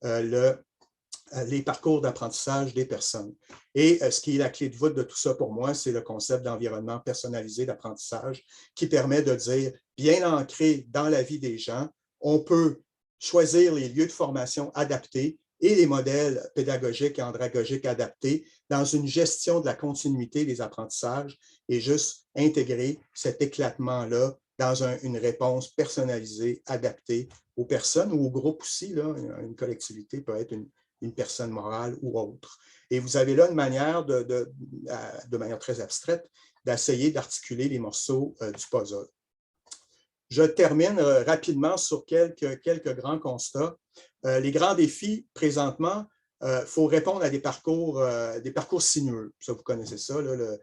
les parcours d'apprentissage des personnes. Et ce qui est la clé de voûte de tout ça pour moi, c'est le concept d'environnement personnalisé d'apprentissage qui permet de dire, bien ancré dans la vie des gens, on peut choisir les lieux de formation adaptés et les modèles pédagogiques et andragogiques adaptés dans une gestion de la continuité des apprentissages et juste intégrer cet éclatement-là dans une réponse personnalisée, adaptée aux personnes ou aux groupes aussi. Là, une collectivité peut être une personne morale ou autre. Et vous avez là une manière, de manière très abstraite, d'essayer d'articuler les morceaux du puzzle. Je termine rapidement sur quelques grands constats. Les grands défis, présentement, il faut répondre à des parcours sinueux. Ça, vous connaissez ça, là,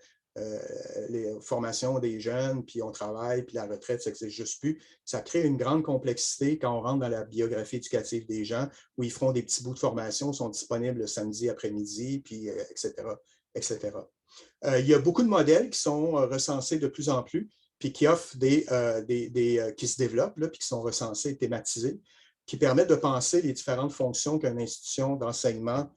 les formations des jeunes, puis on travaille, puis la retraite, ça n'existe juste plus. Ça crée une grande complexité quand on rentre dans la biographie éducative des gens, où ils feront des petits bouts de formation, sont disponibles le samedi après-midi, puis etc., etc. Il y a beaucoup de modèles qui sont recensés de plus en plus, puis qui offrent qui se développent, là, puis qui sont recensés et thématisés, qui permettent de penser les différentes fonctions qu'une institution d'enseignement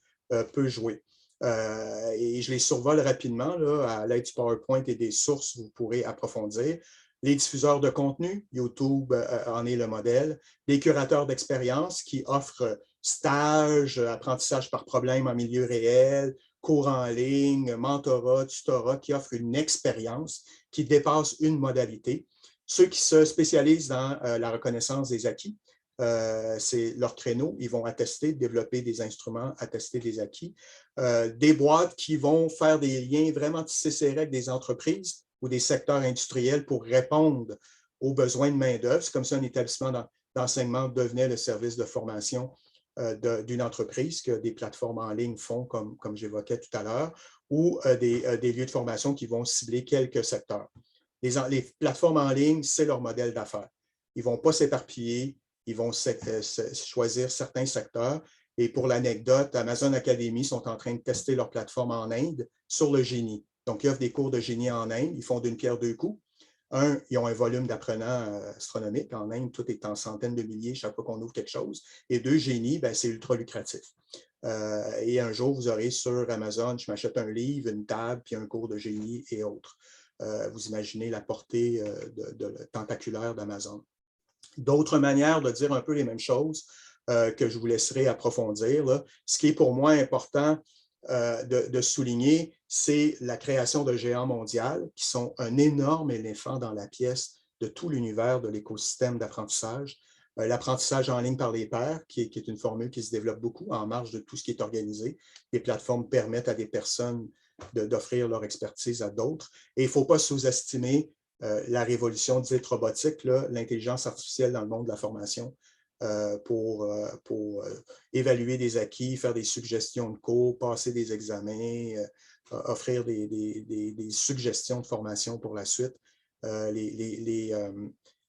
peut jouer. Et je les survole rapidement là, à l'aide du PowerPoint et des sources, vous pourrez approfondir. Les diffuseurs de contenu, YouTube en est le modèle. Les curateurs d'expérience qui offrent stages, apprentissage par problème en milieu réel, cours en ligne, mentorat, tutorat, qui offrent une expérience qui dépasse une modalité. Ceux qui se spécialisent dans la reconnaissance des acquis, c'est leur créneau. Ils vont attester, développer des instruments, attester des acquis. Des boîtes qui vont faire des liens vraiment tissés serrés avec des entreprises ou des secteurs industriels pour répondre aux besoins de main-d'œuvre. C'est comme ça un établissement d'enseignement devenait le service de formation d'une entreprise que des plateformes en ligne font, comme j'évoquais tout à l'heure, ou des lieux de formation qui vont cibler quelques secteurs. Les plateformes en ligne, c'est leur modèle d'affaires. Ils ne vont pas s'éparpiller, ils vont choisir certains secteurs. Et pour l'anecdote, Amazon Academy sont en train de tester leur plateforme en Inde sur le génie. Donc, ils offrent des cours de génie en Inde. Ils font d'une pierre deux coups. Un, ils ont un volume d'apprenants astronomique. En Inde, tout est en centaines de milliers chaque fois qu'on ouvre quelque chose. Et deux, génie, ben, c'est ultra lucratif. Et un jour, vous aurez sur Amazon, je m'achète un livre, une table, puis un cours de génie et autres. Vous imaginez la portée tentaculaire d'Amazon. D'autres manières de dire un peu les mêmes choses que je vous laisserai approfondir. Là. Ce qui est pour moi important de souligner, c'est la création de géants mondiaux qui sont un énorme éléphant dans la pièce de tout l'univers de l'écosystème d'apprentissage. L'apprentissage en ligne par les pairs, qui est une formule qui se développe beaucoup en marge de tout ce qui est organisé. Les plateformes permettent à des personnes d'offrir leur expertise à d'autres. Et il ne faut pas sous-estimer la révolution dite robotique, l'intelligence artificielle dans le monde de la formation pour évaluer des acquis, faire des suggestions de cours, passer des examens, offrir des suggestions de formation pour la suite.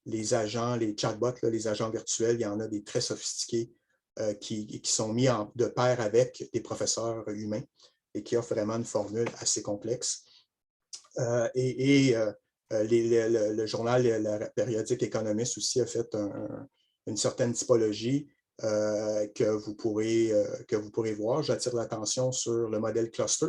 Les agents, les chatbots, les agents virtuels, il y en a des très sophistiqués qui sont mis de pair avec des professeurs humains et qui offrent vraiment une formule assez complexe. Le journal la périodique Économiste aussi a fait une certaine typologie que vous pourrez voir. J'attire l'attention sur le modèle cluster,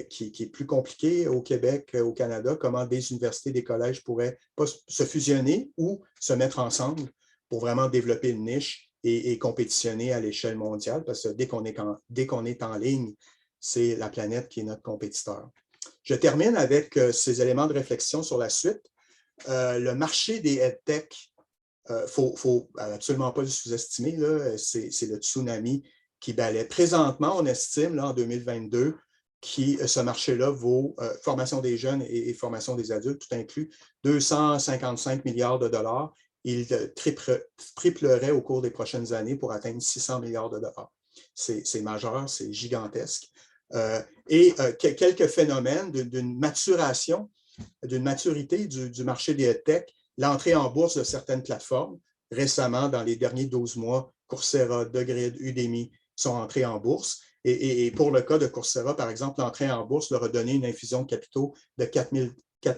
qui est plus compliqué au Québec, au Canada, comment des universités, des collèges pourraient pas se fusionner ou se mettre ensemble pour vraiment développer une niche et compétitionner à l'échelle mondiale, parce que dès qu'on est en ligne, c'est la planète qui est notre compétiteur. Je termine avec ces éléments de réflexion sur la suite. Le marché des EdTech, il ne faut absolument pas le sous-estimer, c'est le tsunami qui balaie. Présentement, on estime là, en 2022 que ce marché-là vaut formation des jeunes et formation des adultes, tout inclus, 255 milliards de dollars. Il triplerait au cours des prochaines années pour atteindre 600 milliards de dollars. C'est majeur, c'est gigantesque. Quelques phénomènes d'une maturation, d'une maturité du marché des EdTech, l'entrée en bourse de certaines plateformes. Récemment, dans les derniers 12 mois, Coursera, DeGrid, Udemy sont entrés en bourse. Et pour le cas de Coursera, par exemple, l'entrée en bourse leur a donné une infusion de capitaux de 4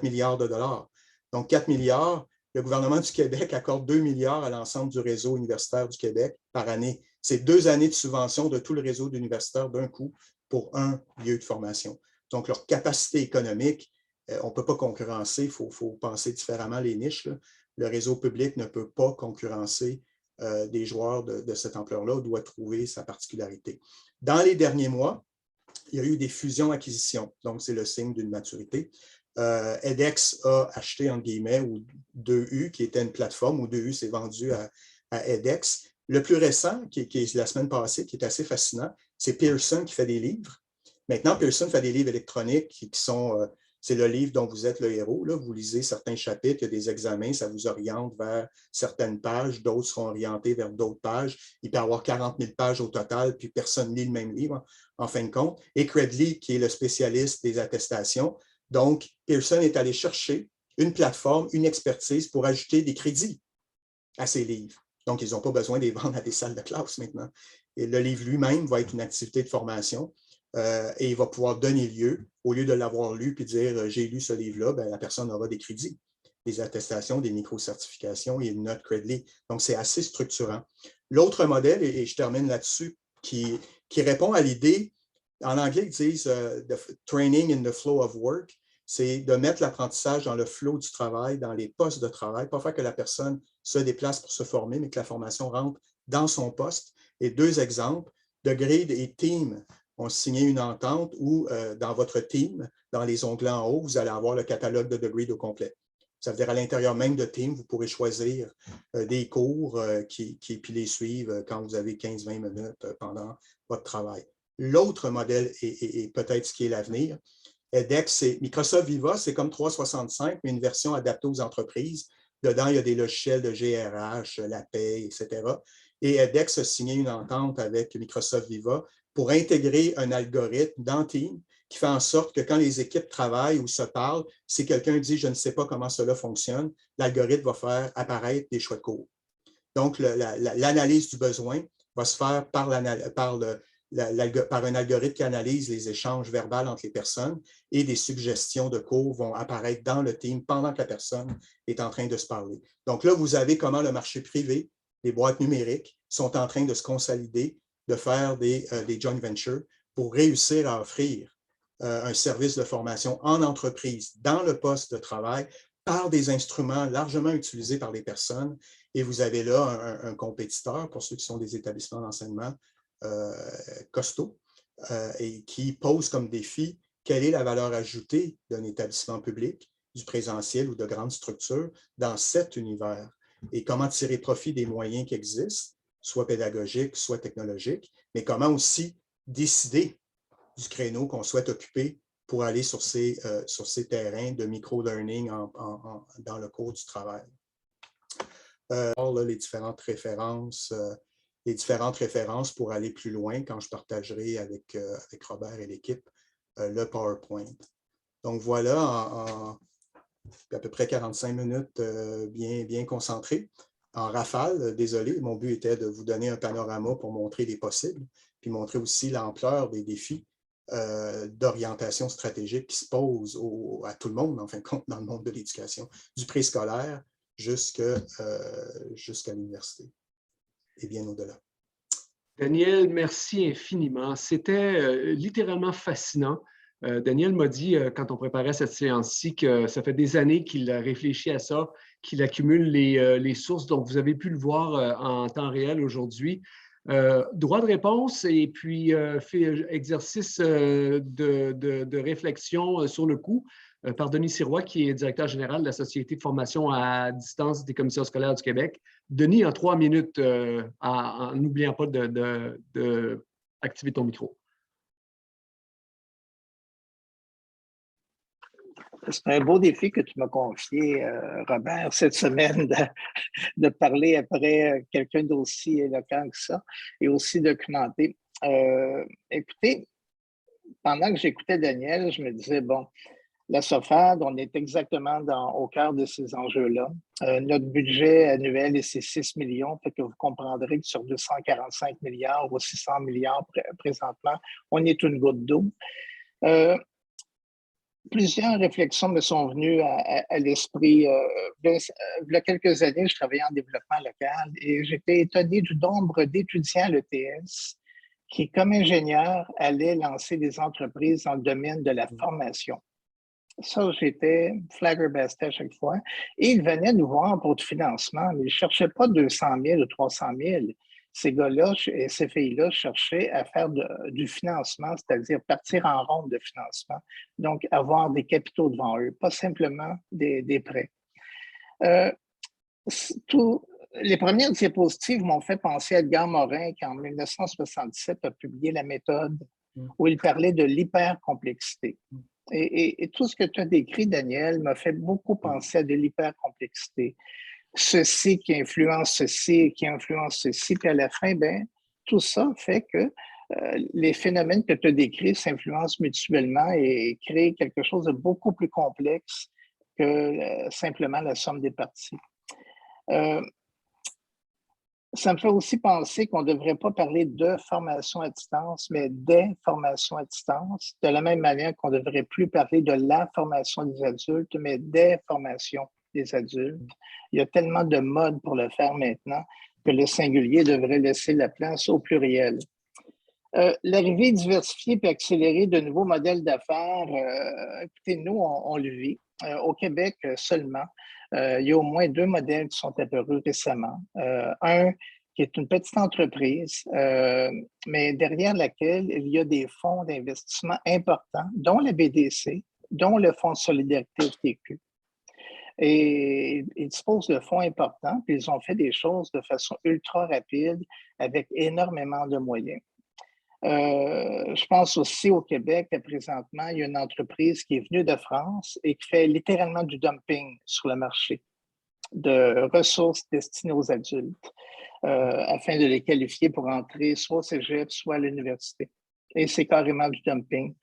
milliards de dollars. Donc, 4 milliards, le gouvernement du Québec accorde 2 milliards à l'ensemble du réseau universitaire du Québec par année. C'est 2 années de subvention de tout le réseau d'universitaires d'un coup pour un lieu de formation. Donc, leur capacité économique, on ne peut pas concurrencer, il faut penser différemment les niches. Là. Le réseau public ne peut pas concurrencer des joueurs de cette ampleur-là, doit trouver sa particularité. Dans les derniers mois, il y a eu des fusions-acquisitions, donc c'est le signe d'une maturité. edX a acheté, entre guillemets, ou 2U, qui était une plateforme, où 2U s'est vendu à edX. Le plus récent, qui est la semaine passée, qui est assez fascinant, c'est Pearson qui fait des livres. Maintenant, Pearson fait des livres électroniques qui sont... c'est le livre dont vous êtes le héros. Là. Vous lisez certains chapitres, il y a des examens, ça vous oriente vers certaines pages, d'autres seront orientés vers d'autres pages. Il peut y avoir 40 000 pages au total, puis personne ne lit le même livre, en fin de compte. Et Credly, qui est le spécialiste des attestations. Donc, Pearson est allé chercher une plateforme, une expertise pour ajouter des crédits à ces livres. Donc, ils n'ont pas besoin de les vendre à des salles de classe maintenant. Et le livre lui-même va être une activité de formation et il va pouvoir donner lieu, au lieu de l'avoir lu puis dire « j'ai lu ce livre-là », ben, la personne aura des crédits, des attestations, des micro-certifications et une note Credly. Donc, c'est assez structurant. L'autre modèle, et je termine là-dessus, qui répond à l'idée, en anglais, ils disent « training in the flow of work », c'est de mettre l'apprentissage dans le flow du travail, dans les postes de travail, pas faire que la personne se déplace pour se former, mais que la formation rentre dans son poste. Et 2 exemples, DeGrid et Team ont signé une entente où, dans votre team, dans les onglets en haut, vous allez avoir le catalogue de DeGrid au complet. Ça veut dire à l'intérieur même de Teams, vous pourrez choisir des cours puis les suivre quand vous avez 15-20 minutes pendant votre travail. L'autre modèle, et peut-être ce qui est l'avenir, edX, c'est Microsoft Viva, c'est comme 365, mais une version adaptée aux entreprises. Dedans, il y a des logiciels de GRH, la paie, etc. Et edX a signé une entente avec Microsoft Viva pour intégrer un algorithme dans Teams qui fait en sorte que quand les équipes travaillent ou se parlent, si quelqu'un dit « je ne sais pas comment cela fonctionne », l'algorithme va faire apparaître des choix de cours. Donc, l'analyse du besoin va se faire par un algorithme qui analyse les échanges verbaux entre les personnes et des suggestions de cours vont apparaître dans le team pendant que la personne est en train de se parler. Donc là, vous avez comment le marché privé, les boîtes numériques sont en train de se consolider, de faire des joint ventures pour réussir à offrir un service de formation en entreprise, dans le poste de travail, par des instruments largement utilisés par les personnes. Et vous avez là un compétiteur, pour ceux qui sont des établissements d'enseignement costauds, et qui pose comme défi quelle est la valeur ajoutée d'un établissement public, du présentiel ou de grandes structures dans cet univers, et comment tirer profit des moyens qui existent, soit pédagogiques, soit technologiques, mais comment aussi décider du créneau qu'on souhaite occuper pour aller sur ces terrains de micro-learning dans le cours du travail. Les différentes références pour aller plus loin quand je partagerai avec Robert et l'équipe le PowerPoint. Donc voilà, en à peu près 45 minutes bien concentrées. En rafale, désolé, mon but était de vous donner un panorama pour montrer les possibles, puis montrer aussi l'ampleur des défis d'orientation stratégique qui se posent à tout le monde, en fin de compte, dans le monde de l'éducation, du préscolaire jusqu'à l'université et bien au-delà. Daniel, merci infiniment. C'était littéralement fascinant. Daniel m'a dit, quand on préparait cette séance-ci, que ça fait des années qu'il a réfléchi à ça, qu'il accumule les sources. Donc, vous avez pu le voir en temps réel aujourd'hui. Droit de réponse et puis exercice de réflexion sur le coup par Denis Sirois, qui est directeur général de la Société de formation à distance des commissions scolaires du Québec. Denis, en 3 minutes, en n'oubliant pas d'activer ton micro. C'est un beau défi que tu m'as confié, Robert, cette semaine, de parler après quelqu'un d'aussi éloquent que ça et aussi documenté. Écoutez, pendant que j'écoutais Daniel, je me disais, bon, la SOFAD, on est exactement au cœur de ces enjeux-là. Notre budget annuel, c'est 6 millions, fait que vous comprendrez que sur 245 milliards ou 600 milliards présentement, on est une goutte d'eau. Plusieurs réflexions me sont venues à l'esprit. Il y a quelques années, je travaillais en développement local et j'étais étonné du nombre d'étudiants à l'ETS qui, comme ingénieurs, allaient lancer des entreprises dans le domaine de la formation. Ça, j'étais flabbergasté à chaque fois. Et ils venaient nous voir pour du financement, mais ils ne cherchaient pas 200 000 ou 300 000. Ces gars-là et ces filles-là cherchaient à faire du financement, c'est-à-dire partir en ronde de financement, donc avoir des capitaux devant eux, pas simplement des prêts. Les premières diapositives m'ont fait penser à Edgar Morin, qui en 1967 a publié la méthode où il parlait de l'hypercomplexité. Et tout ce que tu as décrit, Daniel, m'a fait beaucoup penser à de l'hypercomplexité. Ceci qui influence ceci, qui influence ceci, puis à la fin, ben, tout ça fait que les phénomènes que tu as décrits s'influencent mutuellement et créent quelque chose de beaucoup plus complexe que simplement la somme des parties. Ça me fait aussi penser qu'on ne devrait pas parler de formation à distance, mais des formations à distance, de la même manière qu'on ne devrait plus parler de la formation des adultes, mais des formations des adultes. Il y a tellement de modes pour le faire maintenant que le singulier devrait laisser la place au pluriel. L'arrivée diversifiée et accélérée de nouveaux modèles d'affaires, écoutez, nous, on le vit. Au Québec seulement, il y a au moins 2 modèles qui sont apparus récemment. Un qui est une petite entreprise, mais derrière laquelle il y a des fonds d'investissement importants, dont la BDC, dont le Fonds de solidarité au TQ. Et ils disposent de fonds importants, puis ils ont fait des choses de façon ultra rapide avec énormément de moyens. Je pense aussi au Québec, présentement, il y a une entreprise qui est venue de France et qui fait littéralement du dumping sur le marché de ressources destinées aux adultes afin de les qualifier pour entrer soit au cégep, soit à l'université. Et c'est carrément du dumping.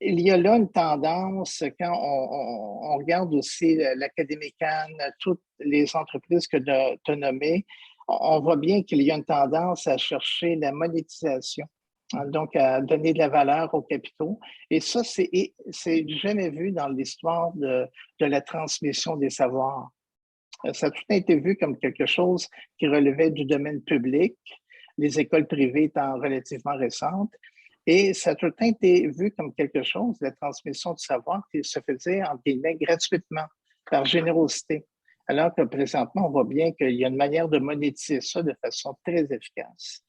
Il y a là une tendance, quand on regarde aussi l'Académie Cannes, toutes les entreprises que tu as nommées, on voit bien qu'il y a une tendance à chercher la monétisation, hein, donc à donner de la valeur aux capitaux. Et ça, c'est jamais vu dans l'histoire de la transmission des savoirs. Ça a tout été vu comme quelque chose qui relevait du domaine public, les écoles privées étant relativement récentes. Et ça a tout le temps été vu comme quelque chose, la transmission du savoir, qui se faisait, entre guillemets, gratuitement, par générosité. Alors que présentement, on voit bien qu'il y a une manière de monétiser ça de façon très efficace.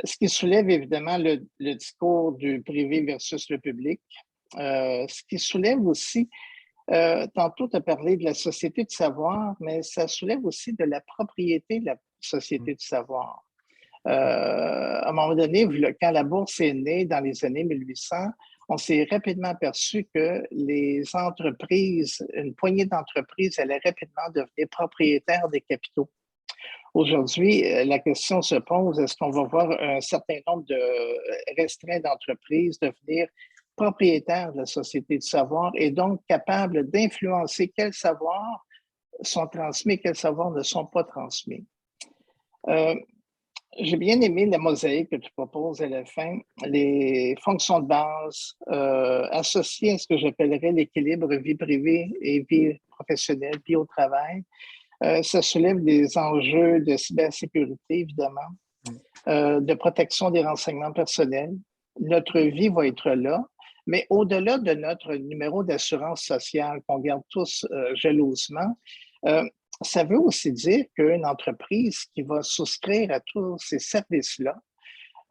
Ce qui soulève évidemment le discours du privé versus le public. Ce qui soulève aussi, tantôt tu as parlé de la société du savoir, mais ça soulève aussi de la propriété de la société du savoir. À un moment donné, quand la bourse est née dans les années 1800, on s'est rapidement aperçu que les entreprises, une poignée d'entreprises allaient rapidement devenir propriétaires des capitaux. Aujourd'hui, la question se pose, est-ce qu'on va voir un certain nombre de restreints d'entreprises devenir propriétaires de la société du savoir et donc capables d'influencer quels savoirs sont transmis, quels savoirs ne sont pas transmis? J'ai bien aimé la mosaïque que tu proposes à la fin, les fonctions de base associées à ce que j'appellerais l'équilibre vie privée et vie professionnelle, vie au travail. Ça soulève des enjeux de cybersécurité, évidemment, de protection des renseignements personnels. Notre vie va être là, mais au-delà de notre numéro d'assurance sociale qu'on garde tous jalousement, ça veut aussi dire qu'une entreprise qui va souscrire à tous ces services-là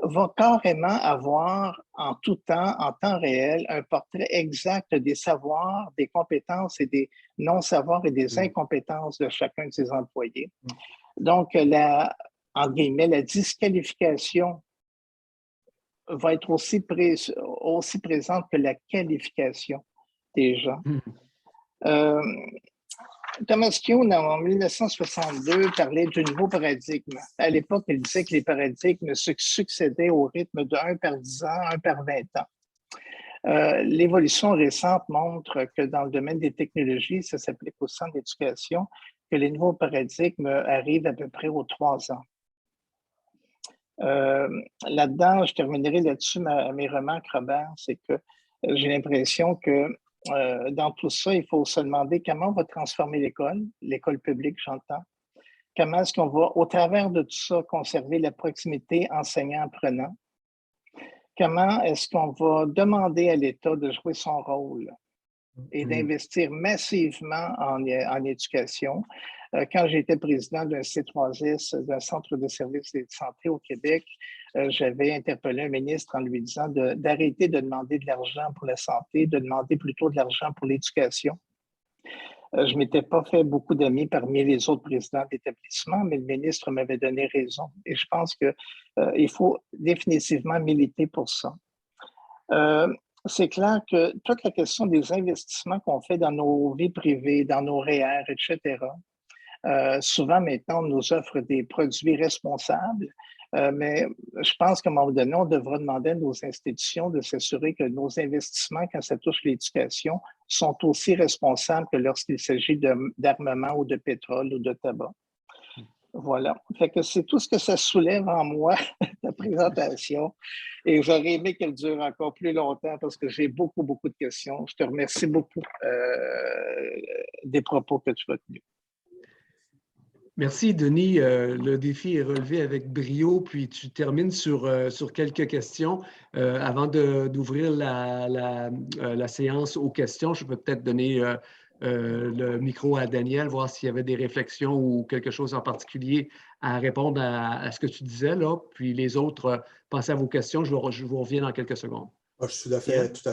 va carrément avoir en tout temps, en temps réel, un portrait exact des savoirs, des compétences et des non-savoirs et des incompétences de chacun de ses employés. Donc, entre guillemets, la disqualification va être aussi présente que la qualification des gens. Thomas Kuhn, en 1962, parlait du nouveau paradigme. À l'époque, il disait que les paradigmes se succédaient au rythme de 1 par 10 ans, 1 par 20 ans. L'évolution récente montre que dans le domaine des technologies, ça s'applique au centre d'éducation, que les nouveaux paradigmes arrivent à peu près aux 3 ans. Là-dedans, je terminerai là-dessus mes remarques, Robert, c'est que j'ai l'impression que dans tout ça, il faut se demander comment on va transformer l'école publique, j'entends. Comment est-ce qu'on va, au travers de tout ça, conserver la proximité enseignant-apprenant? Comment est-ce qu'on va demander à l'État de jouer son rôle et d'investir massivement en éducation? Quand j'étais président d'un C3S, d'un centre de services de santé au Québec, j'avais interpellé un ministre en lui disant d'arrêter de demander de l'argent pour la santé, de demander plutôt de l'argent pour l'éducation. Je ne m'étais pas fait beaucoup d'amis parmi les autres présidents d'établissement, mais le ministre m'avait donné raison. Et je pense qu'il faut définitivement militer pour ça. C'est clair que toute la question des investissements qu'on fait dans nos vies privées, dans nos REER, etc., souvent maintenant, on nous offre des produits responsables, mais je pense qu'à un moment donné, on devra demander à nos institutions de s'assurer que nos investissements, quand ça touche l'éducation, sont aussi responsables que lorsqu'il s'agit d'armement ou de pétrole ou de tabac. Voilà. Fait que c'est tout ce que ça soulève en moi, la présentation. Et j'aurais aimé qu'elle dure encore plus longtemps parce que j'ai beaucoup, beaucoup de questions. Je te remercie beaucoup des propos que tu as tenus. Merci, Denis. Le défi est relevé avec brio, puis tu termines sur quelques questions. Avant d'ouvrir la séance aux questions, je peux peut-être donner le micro à Daniel, voir s'il y avait des réflexions ou quelque chose en particulier à répondre à ce que tu disais, là. Puis les autres, pensez à vos questions. Je vous reviens dans quelques secondes. Je suis tout à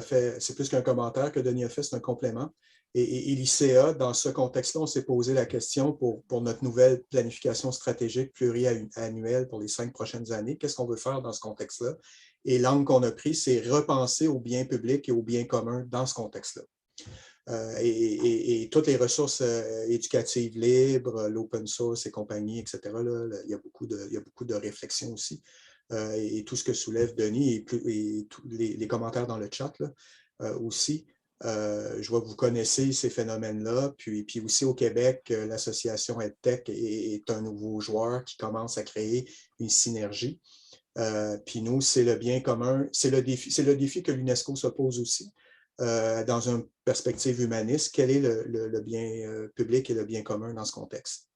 fait. C'est plus qu'un commentaire que Denis a fait, c'est un complément. Et l'ICA, dans ce contexte-là, on s'est posé la question pour notre nouvelle planification stratégique pluriannuelle pour les 5 prochaines années, qu'est-ce qu'on veut faire dans ce contexte-là? Et l'angle qu'on a pris, c'est repenser au bien public et au bien commun dans ce contexte-là. Et toutes les ressources éducatives libres, l'open source et compagnie, etc., là, il y a beaucoup de réflexions aussi. Et tout ce que soulève Denis et tous les commentaires dans le chat là, aussi. Je vois que vous connaissez ces phénomènes-là. Puis aussi au Québec, l'association EdTech est un nouveau joueur qui commence à créer une synergie. Puis nous, c'est le bien commun, c'est le défi que l'UNESCO se pose aussi. Dans une perspective humaniste, quel est le bien public et le bien commun dans ce contexte?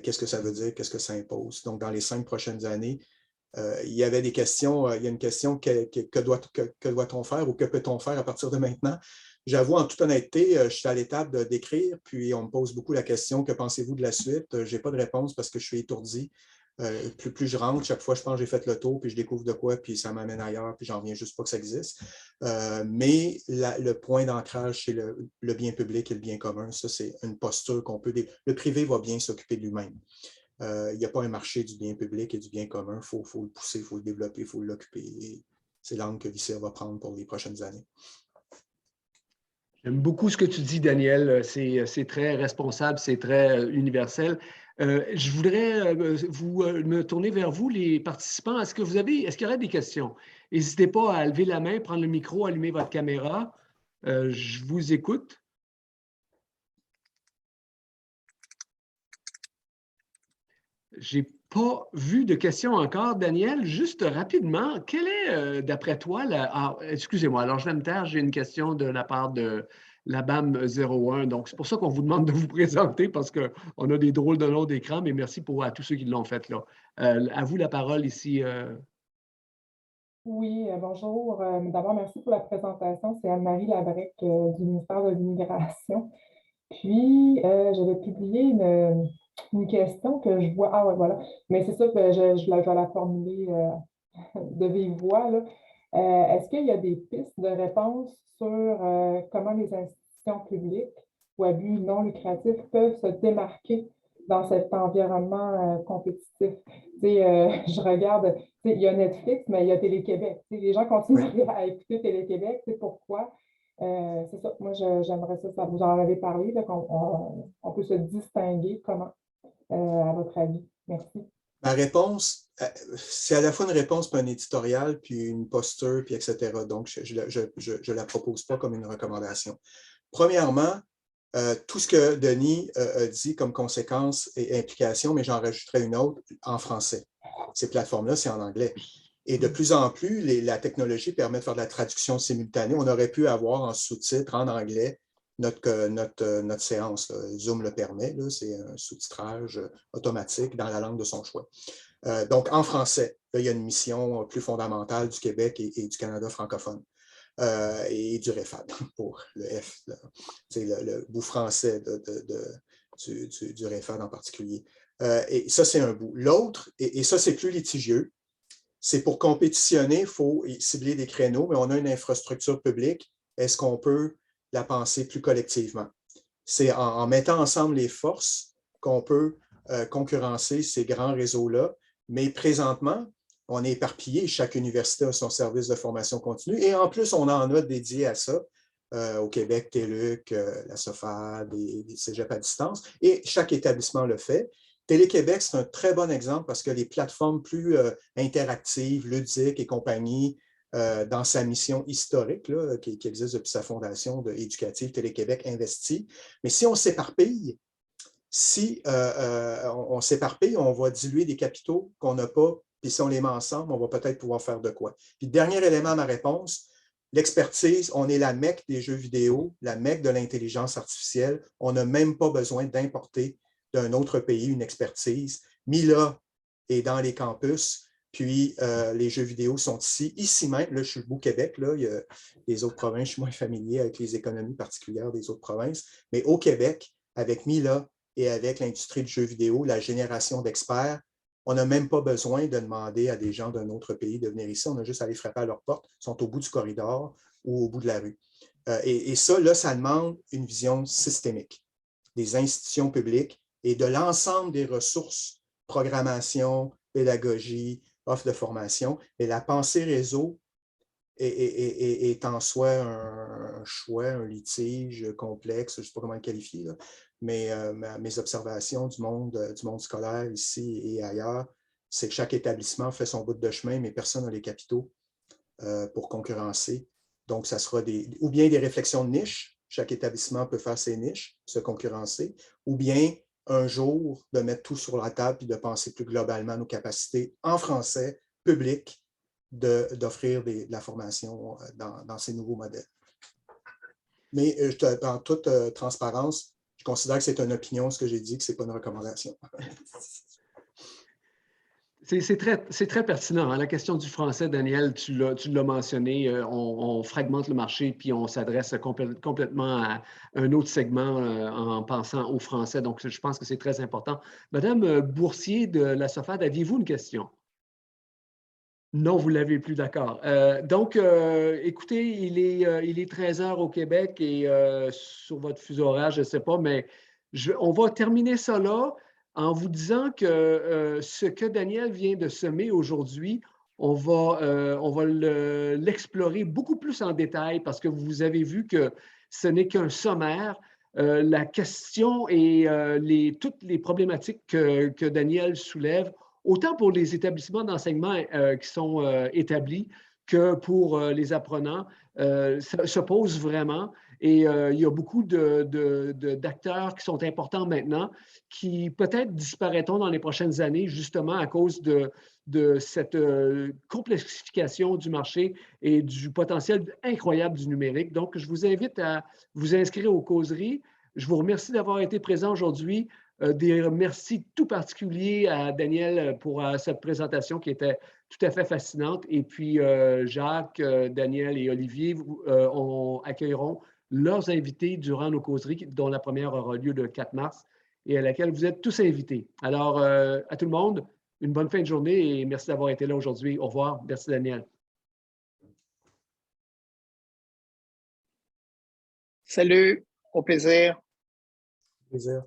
Qu'est-ce que ça veut dire? Qu'est-ce que ça impose? Donc, dans les 5 prochaines années, il y avait des questions, il y a une question, que doit-on faire ou que peut-on faire à partir de maintenant? J'avoue, en toute honnêteté, je suis à l'étape d'écrire, puis on me pose beaucoup la question, que pensez-vous de la suite? Je n'ai pas de réponse parce que je suis étourdi. Plus je rentre, chaque fois, je pense que j'ai fait le tour, puis je découvre de quoi, puis ça m'amène ailleurs, puis j'en reviens juste pas que ça existe. Mais le point d'ancrage, c'est le bien public et le bien commun. Ça, c'est une posture qu'on peut... Le privé va bien s'occuper de lui-même. Il n'y a pas un marché du bien public et du bien commun. Il faut le pousser, il faut le développer, il faut l'occuper. C'est l'angle que l'ICA va prendre pour les prochaines années. J'aime beaucoup ce que tu dis, Daniel. C'est très responsable, c'est très universel. Je voudrais me tourner vers vous, les participants. Est-ce qu'il y aurait des questions? N'hésitez pas à lever la main, prendre le micro, allumer votre caméra. Je vous écoute. Je n'ai pas vu de questions encore. Daniel, juste rapidement, quelle est, d'après toi, excusez-moi, alors je vais me taire, j'ai une question de la part de la BAM 01. Donc, c'est pour ça qu'on vous demande de vous présenter parce qu'on a des drôles de noms d'écran, mais merci à tous ceux qui l'ont fait là. À vous la parole ici. Oui, bonjour. D'abord, merci pour la présentation. C'est Anne-Marie Labrec du ministère de l'Immigration. Puis, j'avais publié une question que je vois. Ah, ouais, voilà. Mais c'est ça que je vais la formuler de vive voix, là. Est-ce qu'il y a des pistes de réponse sur comment les institutions publiques ou à but non lucratif peuvent se démarquer dans cet environnement compétitif? Je regarde, il y a Netflix, mais il y a Télé-Québec. Les gens continuent à écouter Télé-Québec. C'est pourquoi. C'est ça. Moi, j'aimerais ça. Vous en avez parlé, on peut se distinguer comment, à votre avis? Merci. Ma réponse, c'est à la fois une réponse, puis un éditorial, puis une posture, puis etc. Donc, je ne la propose pas comme une recommandation. Premièrement, tout ce que Denis a dit comme conséquence et implication, mais j'en rajouterai une autre en français. Ces plateformes-là, c'est en anglais. Et de plus en plus, la technologie permet de faire de la traduction simultanée. On aurait pu avoir en sous-titres en anglais notre séance. Là. Zoom le permet, c'est un sous-titrage automatique dans la langue de son choix. Donc, en français, là, il y a une mission plus fondamentale du Québec et du Canada francophone. Et du REFAD pour le F, c'est le bout français du REFAD en particulier. Et ça, c'est un bout. L'autre, et ça, c'est plus litigieux, c'est pour compétitionner, il faut cibler des créneaux, mais on a une infrastructure publique. Est-ce qu'on peut la penser plus collectivement? C'est en mettant ensemble les forces qu'on peut concurrencer ces grands réseaux-là, mais présentement, on est éparpillé, chaque université a son service de formation continue, et en plus, on en a dédié à ça, au Québec, TÉLUQ, la SOFAD, les cégeps à distance, et chaque établissement le fait. Télé-Québec, c'est un très bon exemple parce que les plateformes plus interactives, ludiques et compagnie, dans sa mission historique, là, qui existe depuis sa fondation éducative, Télé-Québec investit. Mais si on s'éparpille, on s'éparpille, on va diluer des capitaux qu'on n'a pas, puis si on les met ensemble, on va peut-être pouvoir faire de quoi. Puis dernier élément à ma réponse, l'expertise, on est la mecque des jeux vidéo, la mecque de l'intelligence artificielle. On n'a même pas besoin d'importer d'un autre pays une expertise. Mila est dans les campus, puis les jeux vidéo sont ici même. Là, je suis au Québec, là, il y a les autres provinces, je suis moins familier avec les économies particulières des autres provinces, mais au Québec, avec Mila et avec l'industrie du jeu vidéo, la génération d'experts, on n'a même pas besoin de demander à des gens d'un autre pays de venir ici. On a juste à aller frapper à leur porte. Ils sont au bout du corridor ou au bout de la rue. Et ça, là, ça demande une vision systémique des institutions publiques et de l'ensemble des ressources, programmation, pédagogie, offre de formation. Et la pensée réseau est en soi un choix, un litige complexe, je ne sais pas comment le qualifier, là, mais mes observations du monde scolaire ici et ailleurs, c'est que chaque établissement fait son bout de chemin, mais personne n'a les capitaux pour concurrencer. Donc, ça sera ou bien des réflexions de niche, chaque établissement peut faire ses niches, se concurrencer, ou bien un jour de mettre tout sur la table et de penser plus globalement nos capacités en français public d'offrir de la formation dans ces nouveaux modèles. Mais en toute transparence, je considère que c'est une opinion, ce que j'ai dit, que ce n'est pas une recommandation. C'est très pertinent. Hein? La question du français, Daniel, tu l'as mentionné, on fragmente le marché puis on s'adresse complètement à un autre segment en pensant au français. Donc, je pense que c'est très important. Madame Boursier de la SOFAD, aviez-vous une question? Non, vous ne l'avez plus, d'accord. Donc, écoutez, il est 13 heures au Québec et sur votre fuseau horaire, je ne sais pas, mais on va terminer ça là en vous disant que ce que Daniel vient de semer aujourd'hui, on va l'explorer beaucoup plus en détail parce que vous avez vu que ce n'est qu'un sommaire. La question et toutes les problématiques que Daniel soulève, autant pour les établissements d'enseignement qui sont établis que pour les apprenants, ça se pose vraiment. Et il y a beaucoup d'acteurs qui sont importants maintenant qui peut-être disparaîtront dans les prochaines années justement à cause de cette complexification du marché et du potentiel incroyable du numérique. Donc, je vous invite à vous inscrire aux causeries. Je vous remercie d'avoir été présent aujourd'hui. Des merci tout particuliers à Daniel pour cette présentation qui était tout à fait fascinante. Et puis, Jacques, Daniel et Olivier accueilleront leurs invités durant nos causeries, dont la première aura lieu le 4 mars et à laquelle vous êtes tous invités. Alors, à tout le monde, une bonne fin de journée et merci d'avoir été là aujourd'hui. Au revoir. Merci, Daniel. Salut, au plaisir. Au plaisir.